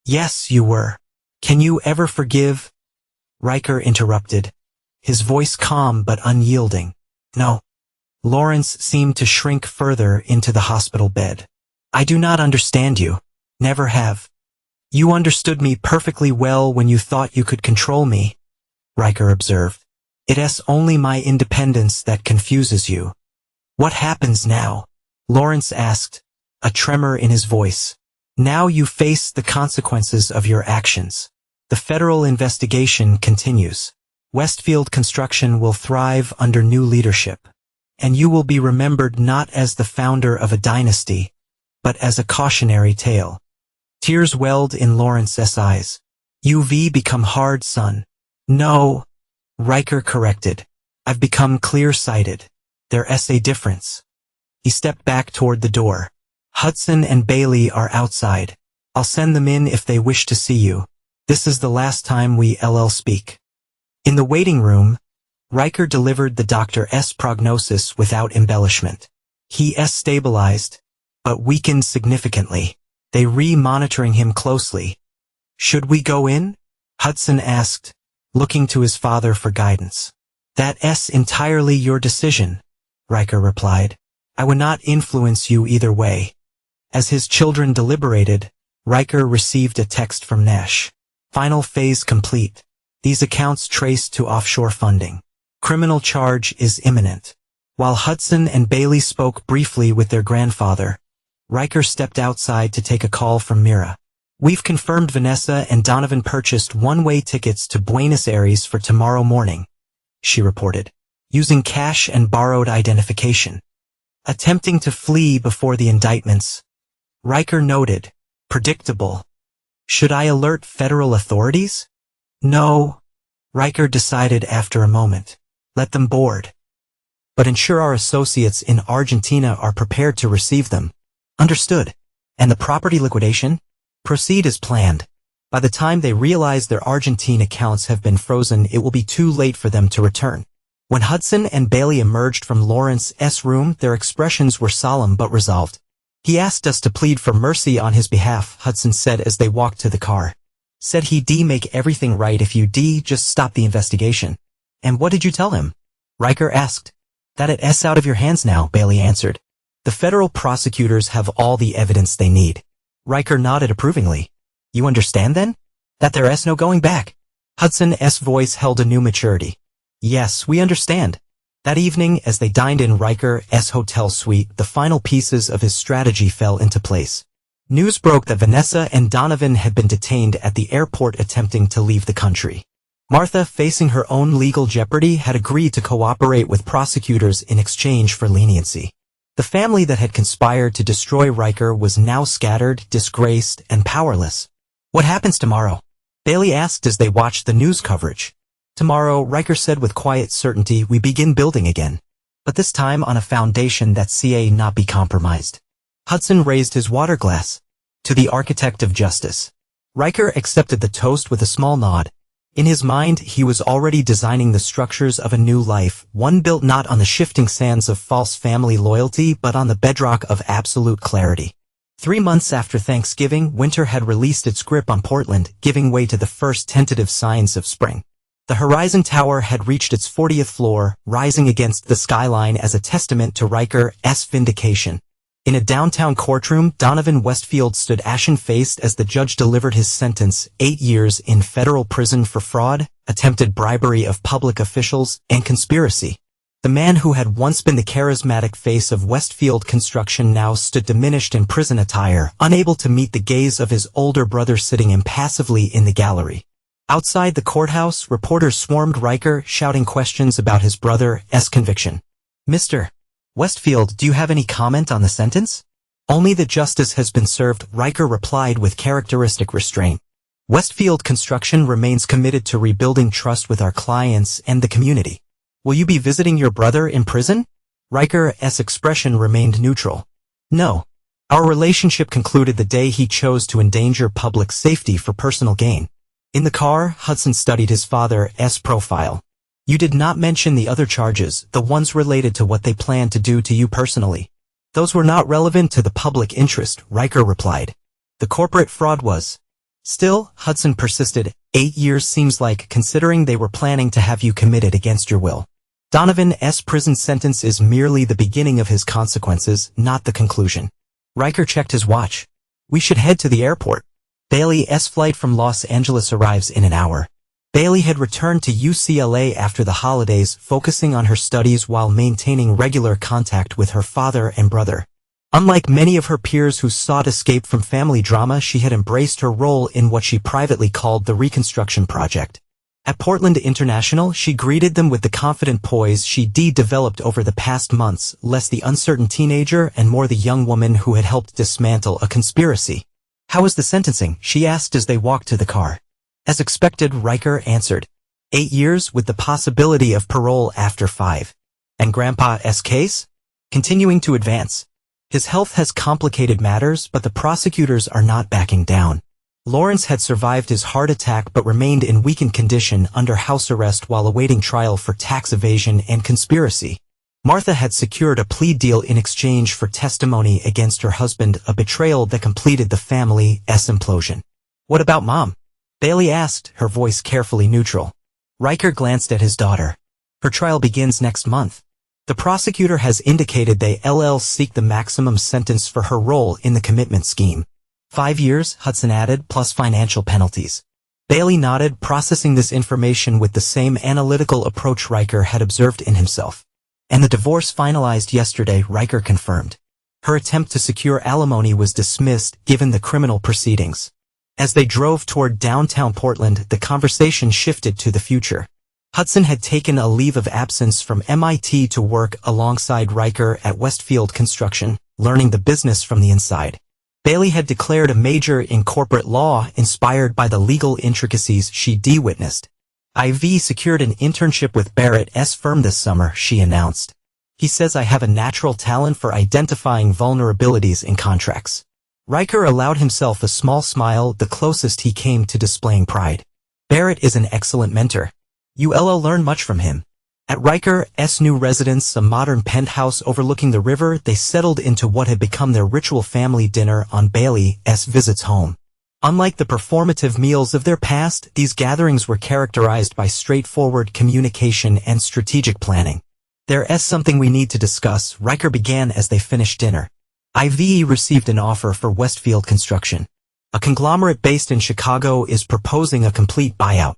Yes, you were. Can you ever forgive? Riker interrupted, his voice calm but unyielding. No. Lawrence seemed to shrink further into the hospital bed. I do not understand you. Never have. You understood me perfectly well when you thought you could control me, Riker observed. It's only my independence that confuses you. What happens now? Lawrence asked, a tremor in his voice. Now you face the consequences of your actions. The federal investigation continues. Westfield Construction will thrive under new leadership. And you will be remembered not as the founder of a dynasty, but as a cautionary tale. Tears welled in Lawrence's eyes. You've become hard, son. No, Riker corrected. I've become clear-sighted. There's a difference. He stepped back toward the door. Hudson and Bailey are outside. I'll send them in if they wish to see you. This is the last time we'll speak. In the waiting room, Riker delivered the doctor's prognosis without embellishment. He's stabilized, but weakened significantly. They monitoring him closely. Should we go in? Hudson asked, looking to his father for guidance. That's entirely your decision, Riker replied. I would not influence you either way. As his children deliberated, Riker received a text from Nash. Final phase complete. These accounts traced to offshore funding. Criminal charge is imminent. While Hudson and Bailey spoke briefly with their grandfather, Riker stepped outside to take a call from Mira. We've confirmed Vanessa and Donovan purchased one-way tickets to Buenos Aires for tomorrow morning, she reported, using cash and borrowed identification. Attempting to flee before the indictments, Riker noted, predictable. Should I alert federal authorities? No, Riker decided after a moment. Let them board. But ensure our associates in Argentina are prepared to receive them. Understood. And the property liquidation? Proceed as planned. By the time they realize their Argentine accounts have been frozen, it will be too late for them to return. When Hudson and Bailey emerged from Lawrence's room, their expressions were solemn but resolved. He asked us to plead for mercy on his behalf, Hudson said as they walked to the car. Said he'd make everything right if you just stop the investigation. And what did you tell him? Riker asked. That it's out of your hands now, Bailey answered. The federal prosecutors have all the evidence they need. Riker nodded approvingly. You understand then? That there's no going back. Hudson's voice held a new maturity. Yes, we understand. That evening, as they dined in Riker's hotel suite, the final pieces of his strategy fell into place. News broke that Vanessa and Donovan had been detained at the airport attempting to leave the country. Martha, facing her own legal jeopardy, had agreed to cooperate with prosecutors in exchange for leniency. The family that had conspired to destroy Riker was now scattered, disgraced, and powerless. What happens tomorrow? Bailey asked as they watched the news coverage. Tomorrow, Riker said with quiet certainty, we begin building again. But this time on a foundation that not be compromised. Hudson raised his water glass. To the architect of justice. Riker accepted the toast with a small nod. In his mind, he was already designing the structures of a new life, one built not on the shifting sands of false family loyalty but on the bedrock of absolute clarity. 3 months after Thanksgiving, winter had released its grip on Portland, giving way to the first tentative signs of spring. The Horizon Tower had reached its 40th floor, rising against the skyline as a testament to Riker's vindication. In a downtown courtroom, Donovan Westfield stood ashen-faced as the judge delivered his sentence, 8 years in federal prison for fraud, attempted bribery of public officials, and conspiracy. The man who had once been the charismatic face of Westfield construction now stood diminished in prison attire, unable to meet the gaze of his older brother sitting impassively in the gallery. Outside the courthouse, reporters swarmed Riker, shouting questions about his brother's conviction. Mr. Westfield, do you have any comment on the sentence? Only the justice has been served, Riker replied with characteristic restraint. Westfield Construction remains committed to rebuilding trust with our clients and the community. Will you be visiting your brother in prison? Riker's expression remained neutral. No. Our relationship concluded the day he chose to endanger public safety for personal gain. In the car, Hudson studied his father's profile. You did not mention the other charges, the ones related to what they planned to do to you personally. Those were not relevant to the public interest, Riker replied. The corporate fraud was. Still, Hudson persisted, 8 years seems like, considering they were planning to have you committed against your will. Donovan's prison sentence is merely the beginning of his consequences, not the conclusion. Riker checked his watch. We should head to the airport. Bailey's flight from Los Angeles arrives in an hour. Bailey had returned to UCLA after the holidays, focusing on her studies while maintaining regular contact with her father and brother. Unlike many of her peers who sought escape from family drama, she had embraced her role in what she privately called the Reconstruction Project. At Portland International, she greeted them with the confident poise she developed over the past months, less the uncertain teenager and more the young woman who had helped dismantle a conspiracy. How was the sentencing? She asked as they walked to the car. As expected, Riker answered. 8 years with the possibility of parole after 5. And Grandpa's case? Continuing to advance. His health has complicated matters, but the prosecutors are not backing down. Lawrence had survived his heart attack but remained in weakened condition under house arrest while awaiting trial for tax evasion and conspiracy. Martha had secured a plea deal in exchange for testimony against her husband, a betrayal that completed the family's implosion. What about Mom? Bailey asked, her voice carefully neutral. Riker glanced at his daughter. Her trial begins next month. The prosecutor has indicated they'll seek the maximum sentence for her role in the commitment scheme. 5 years, Hudson added, plus financial penalties. Bailey nodded, processing this information with the same analytical approach Riker had observed in himself. And the divorce finalized yesterday, Riker confirmed. Her attempt to secure alimony was dismissed, given the criminal proceedings. As they drove toward downtown Portland, the conversation shifted to the future. Hudson had taken a leave of absence from MIT to work alongside Riker at Westfield Construction, learning the business from the inside. Bailey had declared a major in corporate law, inspired by the legal intricacies she witnessed. Ivy secured an internship with Barrett's firm this summer, she announced. He says I have a natural talent for identifying vulnerabilities in contracts. Riker allowed himself a small smile, the closest he came to displaying pride. Barrett is an excellent mentor. You'll learn much from him. At Riker's new residence, a modern penthouse overlooking the river, they settled into what had become their ritual family dinner on Bailey's visits home. Unlike the performative meals of their past, these gatherings were characterized by straightforward communication and strategic planning. There's something we need to discuss, Riker began as they finished dinner. IVE received an offer for Westfield Construction. A conglomerate based in Chicago is proposing a complete buyout.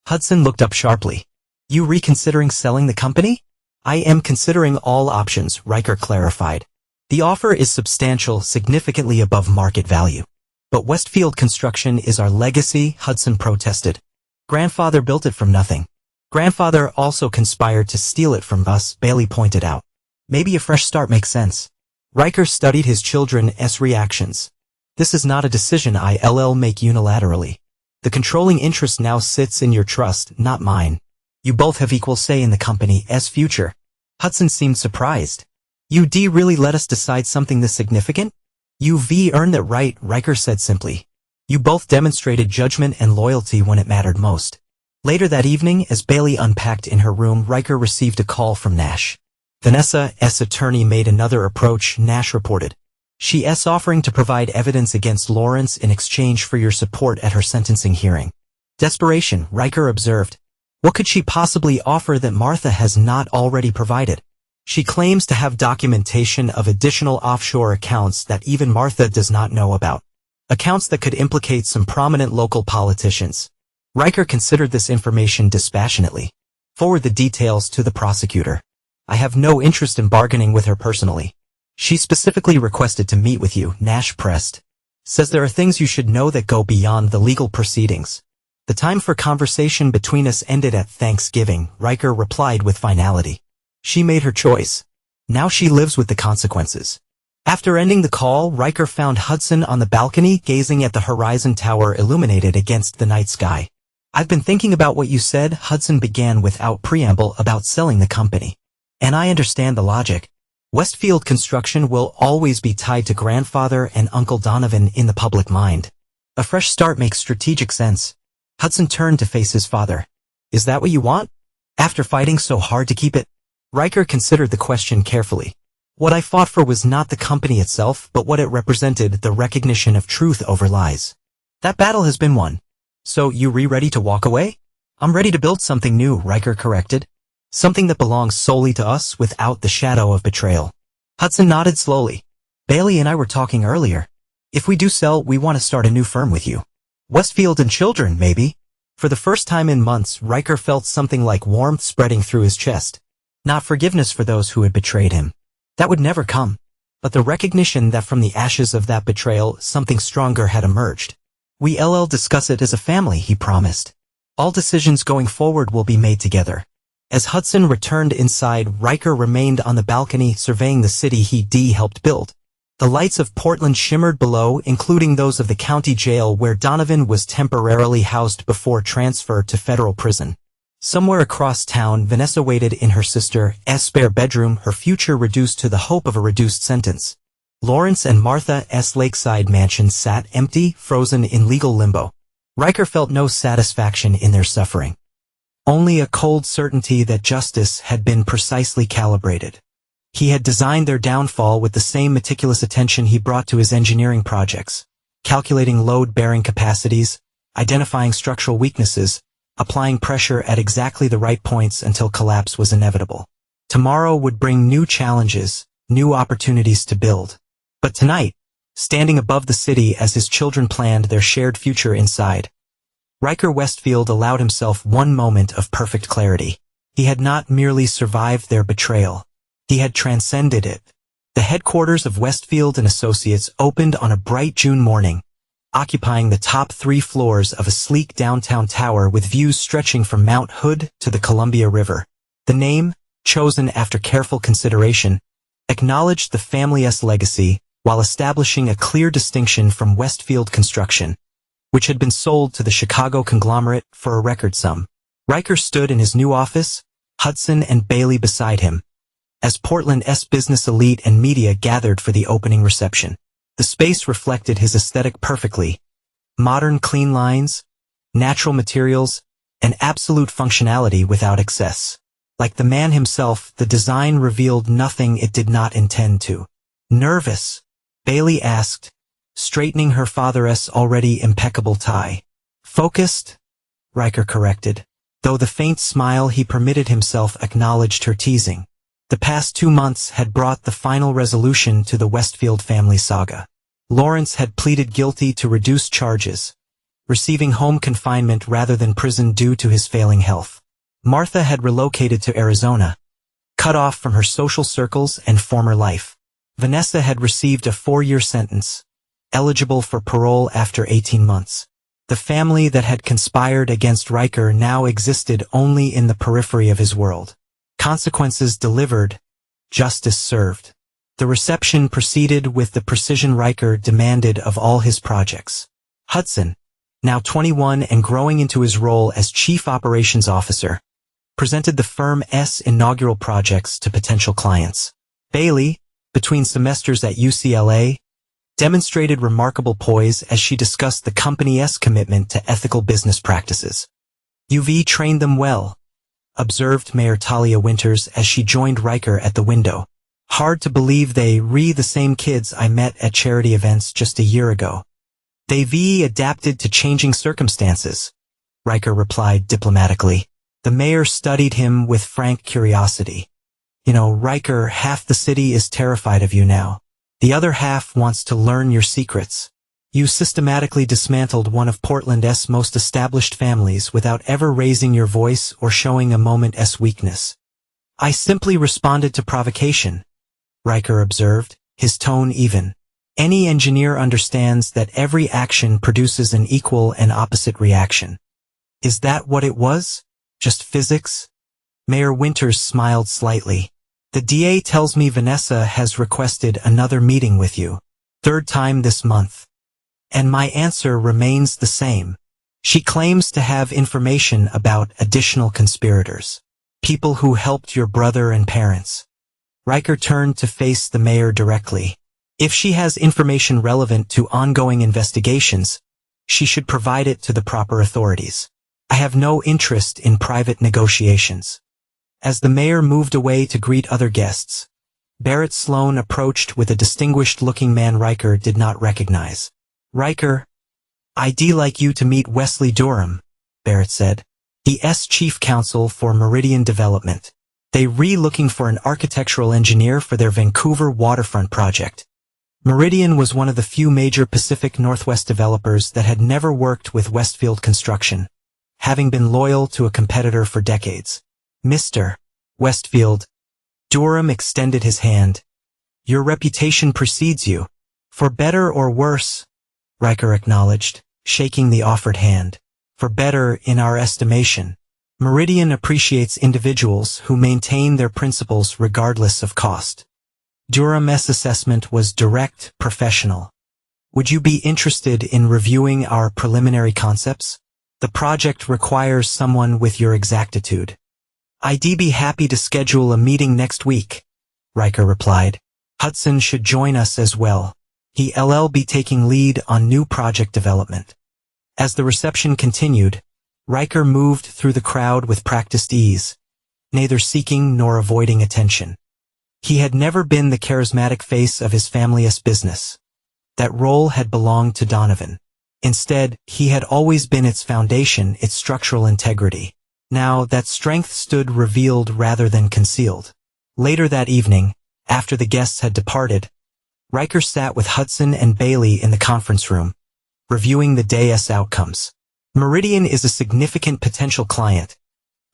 Hudson looked up sharply. You reconsidering selling the company? I am considering all options, Riker clarified. The offer is substantial, significantly above market value. But Westfield Construction is our legacy, Hudson protested. Grandfather built it from nothing. Grandfather also conspired to steal it from us, Bailey pointed out. Maybe a fresh start makes sense. Riker studied his children's reactions. This is not a decision I'll make unilaterally. The controlling interest now sits in your trust, not mine. You both have equal say in the company's future. Hudson seemed surprised. You'd really let us decide something this significant? You've earned that right, Riker said simply. You both demonstrated judgment and loyalty when it mattered most. Later that evening, as Bailey unpacked in her room, Riker received a call from Nash. Vanessa's attorney made another approach, Nash reported. She's offering to provide evidence against Lawrence in exchange for your support at her sentencing hearing. Desperation, Riker observed. What could she possibly offer that Martha has not already provided? She claims to have documentation of additional offshore accounts that even Martha does not know about. Accounts that could implicate some prominent local politicians. Riker considered this information dispassionately. Forward the details to the prosecutor. I have no interest in bargaining with her personally. She specifically requested to meet with you, Nash pressed. Says there are things you should know that go beyond the legal proceedings. The time for conversation between us ended at Thanksgiving, Riker replied with finality. She made her choice. Now she lives with the consequences. After ending the call, Riker found Hudson on the balcony gazing at the Horizon Tower illuminated against the night sky. I've been thinking about what you said, Hudson began without preamble about selling the company. And I understand the logic. Westfield Construction will always be tied to grandfather and Uncle Donovan in the public mind. A fresh start makes strategic sense. Hudson turned to face his father. Is that what you want? After fighting so hard to keep it? Riker considered the question carefully. What I fought for was not the company itself, but what it represented, the recognition of truth over lies. That battle has been won. So you ready to walk away? I'm ready to build something new, Riker corrected. Something that belongs solely to us without the shadow of betrayal. Hudson nodded slowly. Bailey and I were talking earlier. If we do sell, we want to start a new firm with you. Westfield and Children, maybe? For the first time in months, Riker felt something like warmth spreading through his chest. Not forgiveness for those who had betrayed him. That would never come. But the recognition that from the ashes of that betrayal, something stronger had emerged. We'll discuss it as a family, he promised. All decisions going forward will be made together. As Hudson returned inside, Riker remained on the balcony surveying the city he helped build. The lights of Portland shimmered below, including those of the county jail where Donovan was temporarily housed before transfer to federal prison. Somewhere across town, Vanessa waited in her sister's spare bedroom, her future reduced to the hope of a reduced sentence. Lawrence and Martha's lakeside mansion sat empty, frozen in legal limbo. Riker felt no satisfaction in their suffering. Only a cold certainty that justice had been precisely calibrated. He had designed their downfall with the same meticulous attention he brought to his engineering projects, calculating load-bearing capacities, identifying structural weaknesses, applying pressure at exactly the right points until collapse was inevitable. Tomorrow would bring new challenges, new opportunities to build. But tonight, standing above the city as his children planned their shared future inside, Riker Westfield allowed himself one moment of perfect clarity. He had not merely survived their betrayal. He had transcended it. The headquarters of Westfield and Associates opened on a bright June morning, occupying the top 3 floors of a sleek downtown tower with views stretching from Mount Hood to the Columbia River. The name, chosen after careful consideration, acknowledged the family's legacy while establishing a clear distinction from Westfield Construction, which had been sold to the Chicago conglomerate for a record sum. Riker stood in his new office, Hudson and Bailey beside him, as Portland's business elite and media gathered for the opening reception. The space reflected his aesthetic perfectly. Modern clean lines, natural materials, and absolute functionality without excess. Like the man himself, the design revealed nothing it did not intend to. Nervous? Bailey asked, straightening her father's already impeccable tie. Focused? Riker corrected, though the faint smile he permitted himself acknowledged her teasing. The past 2 months had brought the final resolution to the Westfield family saga. Lawrence had pleaded guilty to reduced charges, receiving home confinement rather than prison due to his failing health. Martha had relocated to Arizona, cut off from her social circles and former life. Vanessa had received a 4-year sentence, eligible for parole after 18 months. The family that had conspired against Riker now existed only in the periphery of his world. Consequences delivered, justice served. The reception proceeded with the precision Riker demanded of all his projects. Hudson, now 21 and growing into his role as Chief Operations Officer, presented the firm's inaugural projects to potential clients. Bailey, between semesters at UCLA, demonstrated remarkable poise as she discussed the company's commitment to ethical business practices. "UV trained them well," observed Mayor Talia Winters as she joined Riker at the window. "Hard to believe they the same kids I met at charity events just a year ago." "They've adapted to changing circumstances," Riker replied diplomatically. The mayor studied him with frank curiosity. "You know, Riker, half the city is terrified of you now. The other half wants to learn your secrets. You systematically dismantled one of Portland's most established families without ever raising your voice or showing a moment's weakness." "I simply responded to provocation," Riker observed, his tone even. "Any engineer understands that every action produces an equal and opposite reaction." "Is that what it was? Just physics?" Mayor Winters smiled slightly. "The DA tells me Vanessa has requested another meeting with you. 3rd time this month. And my answer remains the same. She claims to have information about additional conspirators. People who helped your brother and parents." Riker turned to face the mayor directly. "If she has information relevant to ongoing investigations, she should provide it to the proper authorities. I have no interest in private negotiations." As the mayor moved away to greet other guests, Barrett Sloan approached with a distinguished-looking man Riker did not recognize. "Riker, I'd like you to meet Wesley Durham," Barrett said. "He's chief counsel for Meridian Development. They're looking for an architectural engineer for their Vancouver waterfront project." Meridian was one of the few major Pacific Northwest developers that had never worked with Westfield Construction, having been loyal to a competitor for decades. "Mr. Westfield," Durham extended his hand. "Your reputation precedes you. For better or worse," Riker acknowledged, shaking the offered hand. "For better, in our estimation. Meridian appreciates individuals who maintain their principles regardless of cost." Durham's assessment was direct, professional. "Would you be interested in reviewing our preliminary concepts? The project requires someone with your exactitude." "I'd be happy to schedule a meeting next week," Riker replied. "Hudson should join us as well. He'll be taking lead on new project development." As the reception continued, Riker moved through the crowd with practiced ease, neither seeking nor avoiding attention. He had never been the charismatic face of his family's business. That role had belonged to Donovan. Instead, he had always been its foundation, its structural integrity. Now, that strength stood revealed rather than concealed. Later that evening, after the guests had departed, Riker sat with Hudson and Bailey in the conference room, reviewing the day's outcomes. "Meridian is a significant potential client,"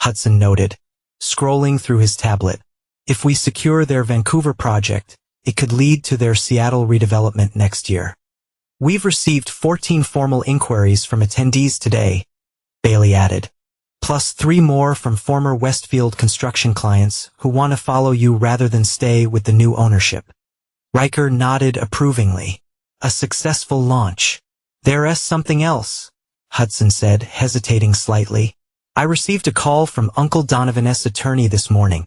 Hudson noted, scrolling through his tablet. "If we secure their Vancouver project, it could lead to their Seattle redevelopment next year. We've received 14 formal inquiries from attendees today," Bailey added, "plus 3 more from former Westfield construction clients who want to follow you rather than stay with the new ownership." Riker nodded approvingly. "A successful launch." "There's something else," Hudson said, hesitating slightly. "I received a call from Uncle Donovan's attorney this morning."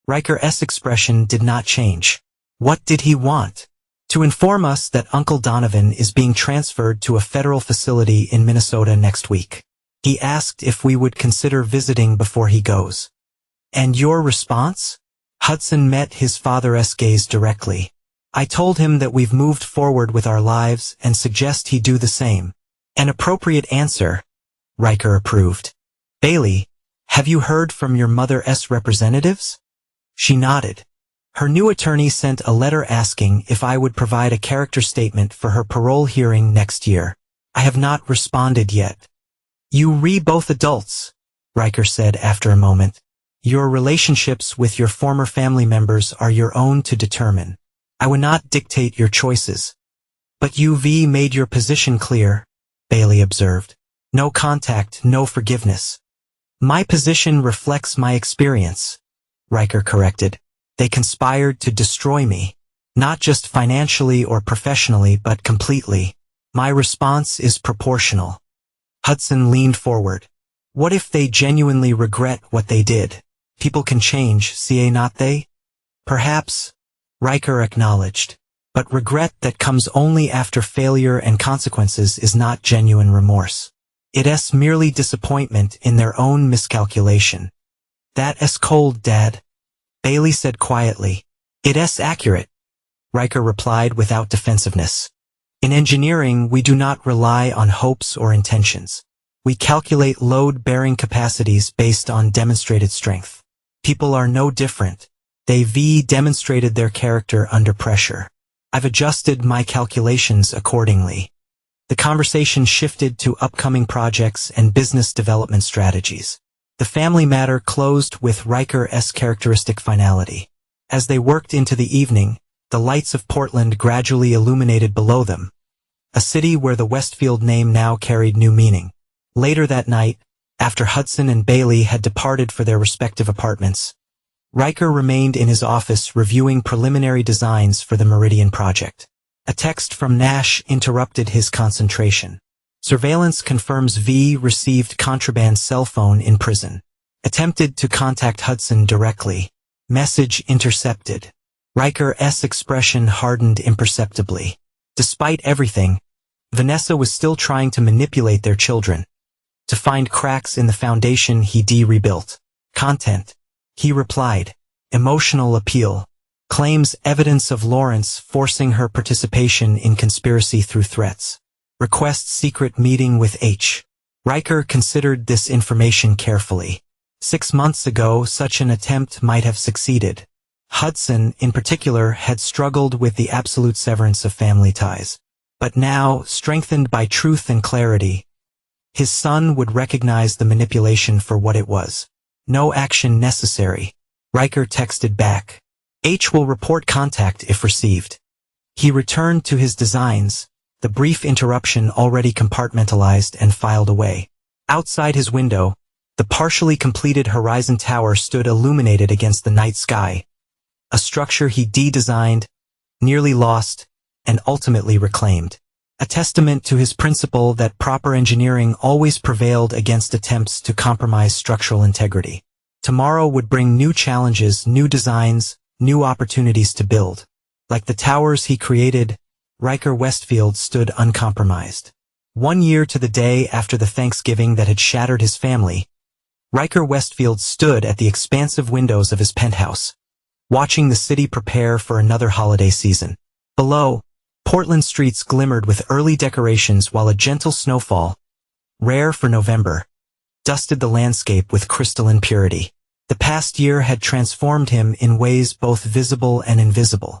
Riker's expression did not change. "What did he want?" "To inform us that Uncle Donovan is being transferred to a federal facility in Minnesota next week. He asked if we would consider visiting before he goes." "And your response?" Hudson met his father's gaze directly. "I told him that we've moved forward with our lives and suggest he do the same." "An appropriate answer," Riker approved. "Bailey, have you heard from your mother's representatives?" She nodded. Her new attorney sent a letter asking if I would provide a character statement for her parole hearing next year. I have not responded yet. You both adults, Riker said after a moment. Your relationships with your former family members are your own to determine. I would not dictate your choices. But you've made your position clear, Bailey observed. No contact, no forgiveness. My position reflects my experience, Riker corrected. They conspired to destroy me. Not just financially or professionally, but completely. My response is proportional. Hudson leaned forward. What if they genuinely regret what they did? People can change, not they? Perhaps, Riker acknowledged. But regret that comes only after failure and consequences is not genuine remorse. It's merely disappointment in their own miscalculation. That's cold, Dad, Bailey said quietly. It's accurate, Riker replied without defensiveness. In engineering, we do not rely on hopes or intentions. We calculate load-bearing capacities based on demonstrated strength. People are no different. They've demonstrated their character under pressure. I've adjusted my calculations accordingly. The conversation shifted to upcoming projects and business development strategies. The family matter closed with Riker's characteristic finality. As they worked into the evening, the lights of Portland gradually illuminated below them, a city where the Westfield name now carried new meaning. Later that night, after Hudson and Bailey had departed for their respective apartments, Riker remained in his office reviewing preliminary designs for the Meridian project. A text from Nash interrupted his concentration. Surveillance confirms V received contraband cell phone in prison. Attempted to contact Hudson directly. Message intercepted. Riker's expression hardened imperceptibly. Despite everything, Vanessa was still trying to manipulate their children. To find cracks in the foundation he rebuilt. Content. He replied. Emotional appeal. Claims evidence of Lawrence forcing her participation in conspiracy through threats. Requests secret meeting with H. Riker considered this information carefully. 6 months ago, such an attempt might have succeeded. Hudson, in particular, had struggled with the absolute severance of family ties. But now, strengthened by truth and clarity, his son would recognize the manipulation for what it was. No action necessary. Riker texted back. H will report contact if received. He returned to his designs, the brief interruption already compartmentalized and filed away. Outside his window, the partially completed Horizon Tower stood illuminated against the night sky, a structure he designed, nearly lost, and ultimately reclaimed. A testament to his principle that proper engineering always prevailed against attempts to compromise structural integrity. Tomorrow would bring new challenges, new designs, new opportunities to build. Like the towers he created, Riker Westfield stood uncompromised. 1 year to the day after the Thanksgiving that had shattered his family, Riker Westfield stood at the expansive windows of his penthouse, watching the city prepare for another holiday season. Below, Portland streets glimmered with early decorations while a gentle snowfall, rare for November, dusted the landscape with crystalline purity. The past year had transformed him in ways both visible and invisible.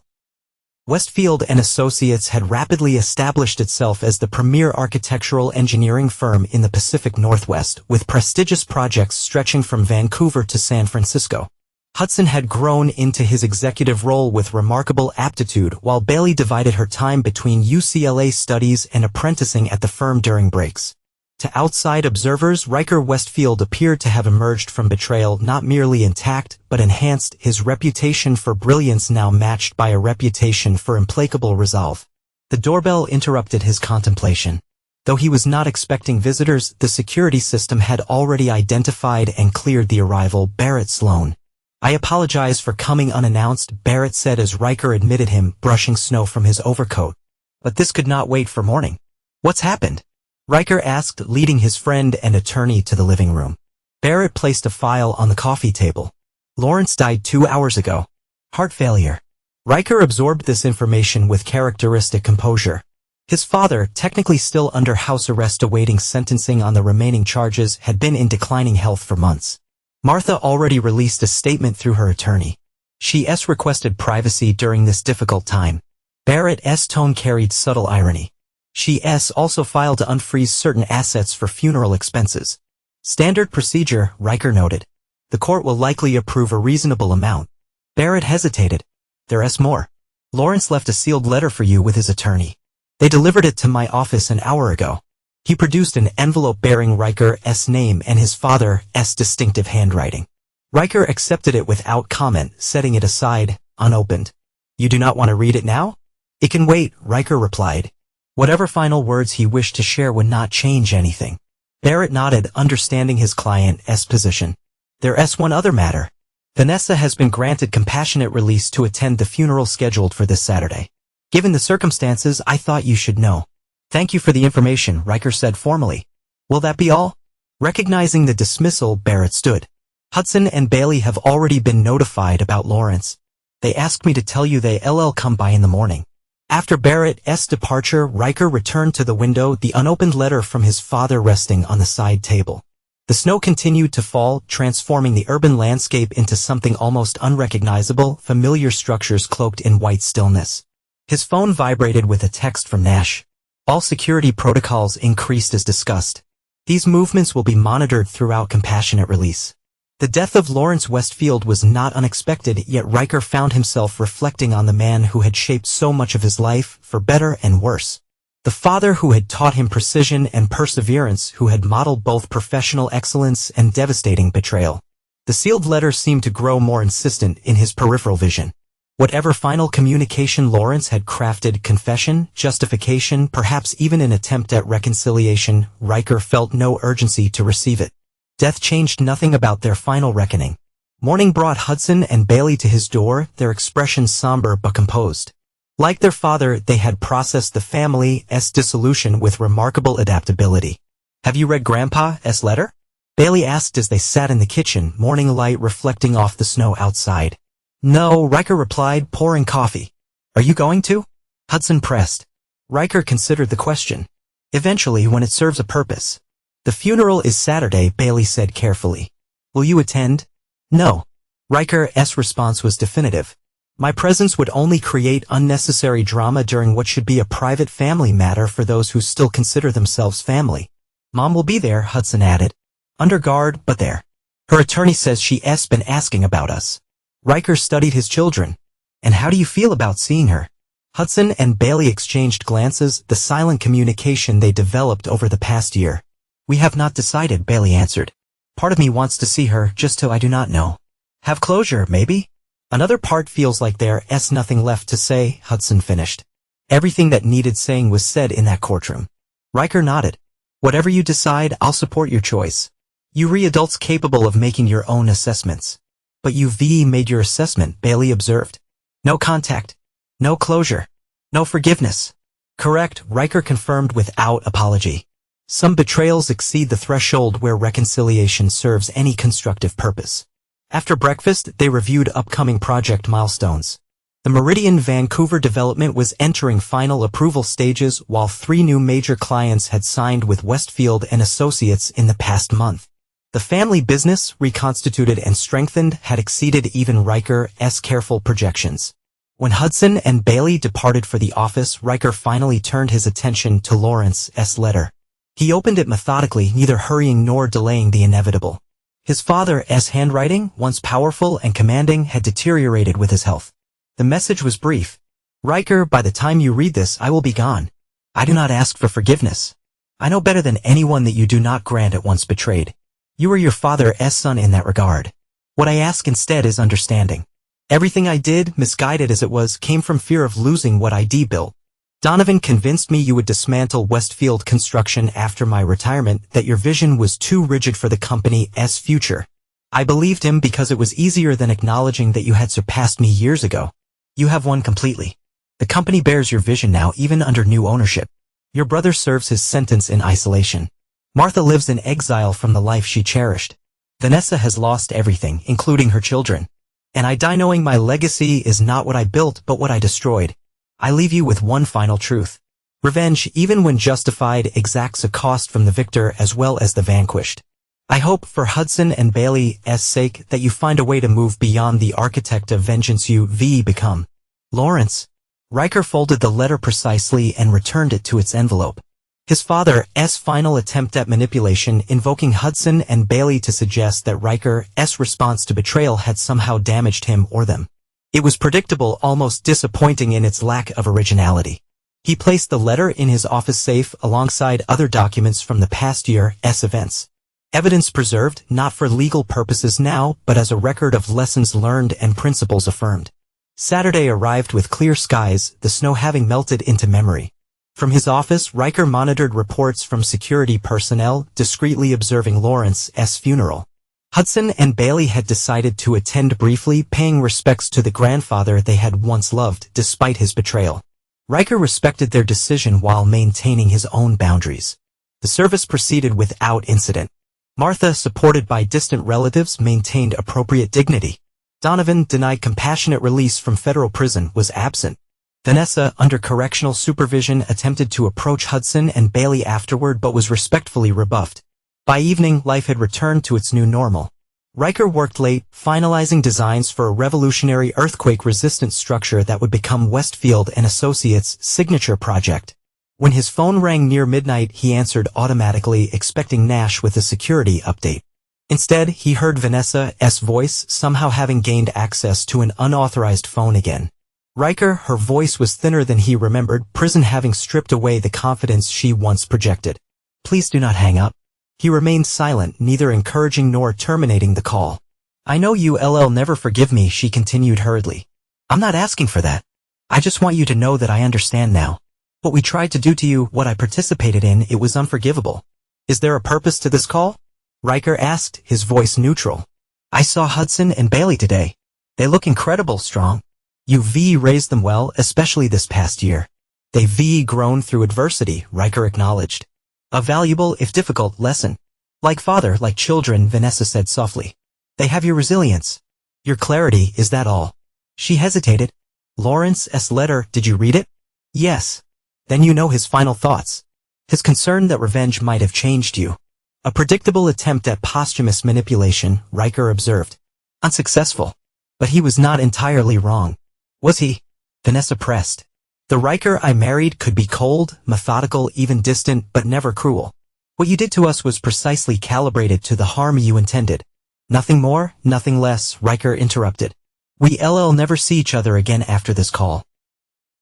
Westfield and Associates had rapidly established itself as the premier architectural engineering firm in the Pacific Northwest, with prestigious projects stretching from Vancouver to San Francisco. Hudson had grown into his executive role with remarkable aptitude, while Bailey divided her time between UCLA studies and apprenticing at the firm during breaks. To outside observers, Riker Westfield appeared to have emerged from betrayal not merely intact but enhanced, his reputation for brilliance now matched by a reputation for implacable resolve. The doorbell interrupted his contemplation. Though he was not expecting visitors, the security system had already identified and cleared the arrival. Barrett Sloan. I apologize for coming unannounced, Barrett said as Riker admitted him, brushing snow from his overcoat. But this could not wait for morning. What's happened? Riker asked, leading his friend and attorney to the living room. Barrett placed a file on the coffee table. Lawrence died 2 hours ago. Heart failure. Riker absorbed this information with characteristic composure. His father, technically still under house arrest awaiting sentencing on the remaining charges, had been in declining health for months. Martha already released a statement through her attorney. She requested privacy during this difficult time. Barrett's tone carried subtle irony. She also filed to unfreeze certain assets for funeral expenses. Standard procedure, Riker noted. The court will likely approve a reasonable amount. Barrett hesitated. There's more. Lawrence left a sealed letter for you with his attorney. They delivered it to my office an hour ago. He produced an envelope bearing Riker's name and his father's distinctive handwriting. Riker accepted it without comment, setting it aside, unopened. You do not want to read it now? It can wait, Riker replied. Whatever final words he wished to share would not change anything. Barrett nodded, understanding his client's position. There's one other matter. Vanessa has been granted compassionate release to attend the funeral scheduled for this Saturday. Given the circumstances, I thought you should know. Thank you for the information, Riker said formally. Will that be all? Recognizing the dismissal, Barrett stood. Hudson and Bailey have already been notified about Lawrence. They asked me to tell you they'll come by in the morning. After Barrett's departure, Riker returned to the window, the unopened letter from his father resting on the side table. The snow continued to fall, transforming the urban landscape into something almost unrecognizable, familiar structures cloaked in white stillness. His phone vibrated with a text from Nash. All security protocols increased as discussed. These movements will be monitored throughout compassionate release. The death of Lawrence Westfield was not unexpected, yet Riker found himself reflecting on the man who had shaped so much of his life, for better and worse. The father who had taught him precision and perseverance, who had modeled both professional excellence and devastating betrayal. The sealed letter seemed to grow more insistent in his peripheral vision. Whatever final communication Lawrence had crafted, confession, justification, perhaps even an attempt at reconciliation, Riker felt no urgency to receive it. Death changed nothing about their final reckoning. Morning brought Hudson and Bailey to his door, their expressions somber but composed. Like their father, they had processed the family's dissolution with remarkable adaptability. Have you read Grandpa's letter? Bailey asked as they sat in the kitchen, morning light reflecting off the snow outside. No, Riker replied, pouring coffee. Are you going to? Hudson pressed. Riker considered the question. Eventually, when it serves a purpose. The funeral is Saturday, Bailey said carefully. Will you attend? No. Riker's response was definitive. My presence would only create unnecessary drama during what should be a private family matter for those who still consider themselves family. Mom will be there, Hudson added. Under guard, but there. Her attorney says she's been asking about us. Riker studied his children. And how do you feel about seeing her? Hudson and Bailey exchanged glances, the silent communication they developed over the past year. We have not decided, Bailey answered. Part of me wants to see her, just so I do not know. Have closure, maybe? Another part feels like there's nothing left to say, Hudson finished. Everything that needed saying was said in that courtroom. Riker nodded. Whatever you decide, I'll support your choice. You adults capable of making your own assessments. But you've made your assessment, Bailey observed. No contact. No closure. No forgiveness. Correct, Riker confirmed without apology. Some betrayals exceed the threshold where reconciliation serves any constructive purpose. After breakfast, they reviewed upcoming project milestones. The Meridian Vancouver development was entering final approval stages, while 3 new major clients had signed with Westfield and Associates in the past month. The family business, reconstituted and strengthened, had exceeded even Riker's careful projections. When Hudson and Bailey departed for the office, Riker finally turned his attention to Lawrence's letter. He opened it methodically, neither hurrying nor delaying the inevitable. His father's handwriting, once powerful and commanding, had deteriorated with his health. The message was brief. Riker, by the time you read this, I will be gone. I do not ask for forgiveness. I know better than anyone that you do not grant at once betrayed. You are your father's son in that regard. What I ask instead is understanding. Everything I did, misguided as it was, came from fear of losing what I built. Donovan convinced me you would dismantle Westfield Construction after my retirement, that your vision was too rigid for the company's future. I believed him because it was easier than acknowledging that you had surpassed me years ago. You have won completely. The company bears your vision now, even under new ownership. Your brother serves his sentence in isolation. Martha lives in exile from the life she cherished. Vanessa has lost everything, including her children. And I die knowing my legacy is not what I built, but what I destroyed. I leave you with one final truth. Revenge, even when justified, exacts a cost from the victor as well as the vanquished. I hope, for Hudson and Bailey's sake, that you find a way to move beyond the architect of vengeance you've become. Lawrence. Riker folded the letter precisely and returned it to its envelope. His father's final attempt at manipulation, invoking Hudson and Bailey to suggest that Riker's response to betrayal had somehow damaged him or them. It was predictable, almost disappointing in its lack of originality. He placed the letter in his office safe alongside other documents from the past year's events. Evidence preserved, not for legal purposes now, but as a record of lessons learned and principles affirmed. Saturday arrived with clear skies, the snow having melted into memory. From his office, Riker monitored reports from security personnel, discreetly observing Lawrence's funeral. Hudson and Bailey had decided to attend briefly, paying respects to the grandfather they had once loved, despite his betrayal. Riker respected their decision while maintaining his own boundaries. The service proceeded without incident. Martha, supported by distant relatives, maintained appropriate dignity. Donovan, denied compassionate release from federal prison, was absent. Vanessa, under correctional supervision, attempted to approach Hudson and Bailey afterward but was respectfully rebuffed. By evening, life had returned to its new normal. Riker worked late, finalizing designs for a revolutionary earthquake-resistant structure that would become Westfield and Associates' signature project. When his phone rang near midnight, he answered automatically, expecting Nash with a security update. Instead, he heard Vanessa's voice, somehow having gained access to an unauthorized phone again. Riker, her voice was thinner than he remembered, prison having stripped away the confidence she once projected. Please do not hang up. He remained silent, neither encouraging nor terminating the call. I know you'll never forgive me, she continued hurriedly. I'm not asking for that. I just want you to know that I understand now. What we tried to do to you, what I participated in, it was unforgivable. Is there a purpose to this call? Riker asked, his voice neutral. I saw Hudson and Bailey today. They look incredible strong. You've raised them well, especially this past year. They've grown through adversity, Riker acknowledged. A valuable, if difficult, lesson. Like father, like children, Vanessa said softly. They have your resilience. Your clarity, is that all? She hesitated. Lawrence's letter, did you read it? Yes. Then you know his final thoughts. His concern that revenge might have changed you. A predictable attempt at posthumous manipulation, Riker observed. Unsuccessful. But he was not entirely wrong. Was he? Vanessa pressed. The Riker I married could be cold, methodical, even distant, but never cruel. What you did to us was precisely calibrated to the harm you intended. Nothing more, nothing less, Riker interrupted. We'll never see each other again after this call.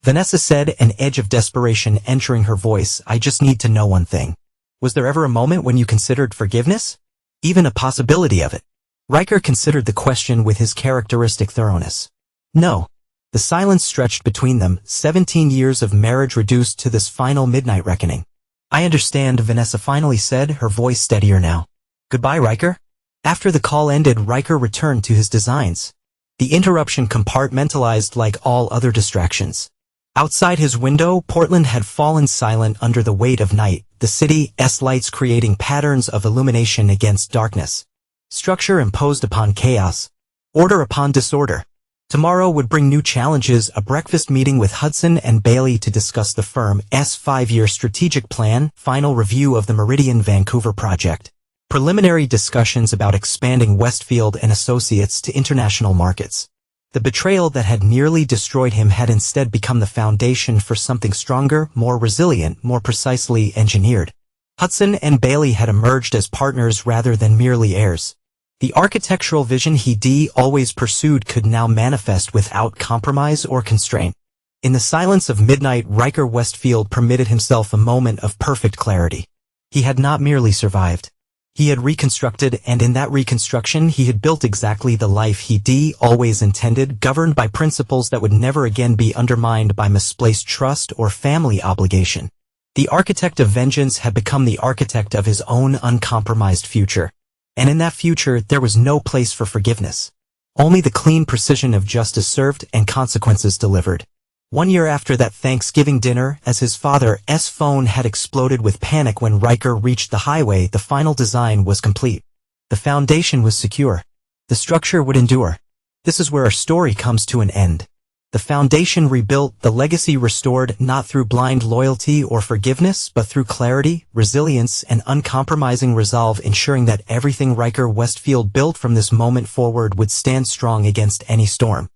Vanessa said, an edge of desperation entering her voice. I just need to know one thing. Was there ever a moment when you considered forgiveness? Even a possibility of it? Riker considered the question with his characteristic thoroughness. No. The silence stretched between them, 17 years of marriage reduced to this final midnight reckoning. I understand, Vanessa finally said, her voice steadier now. Goodbye, Riker. After the call ended, Riker returned to his designs. The interruption compartmentalized like all other distractions. Outside his window, Portland had fallen silent under the weight of night, the city's lights creating patterns of illumination against darkness. Structure imposed upon chaos. Order upon disorder. Tomorrow would bring new challenges, a breakfast meeting with Hudson and Bailey to discuss the firm's 5-year strategic plan, final review of the Meridian Vancouver project, preliminary discussions about expanding Westfield and Associates to international markets. The betrayal that had nearly destroyed him had instead become the foundation for something stronger, more resilient, more precisely engineered. Hudson and Bailey had emerged as partners rather than merely heirs. The architectural vision he'd always pursued could now manifest without compromise or constraint. In the silence of midnight, Riker Westfield permitted himself a moment of perfect clarity. He had not merely survived. He had reconstructed, and in that reconstruction he had built exactly the life he'd always intended, governed by principles that would never again be undermined by misplaced trust or family obligation. The architect of vengeance had become the architect of his own uncompromised future. And in that future, there was no place for forgiveness. Only the clean precision of justice served and consequences delivered. 1 year after that Thanksgiving dinner, as his father's phone had exploded with panic when Riker reached the highway, the final design was complete. The foundation was secure. The structure would endure. This is where our story comes to an end. The foundation rebuilt, the legacy restored, not through blind loyalty or forgiveness, but through clarity, resilience, and uncompromising resolve, ensuring that everything Riker Westfield built from this moment forward would stand strong against any storm.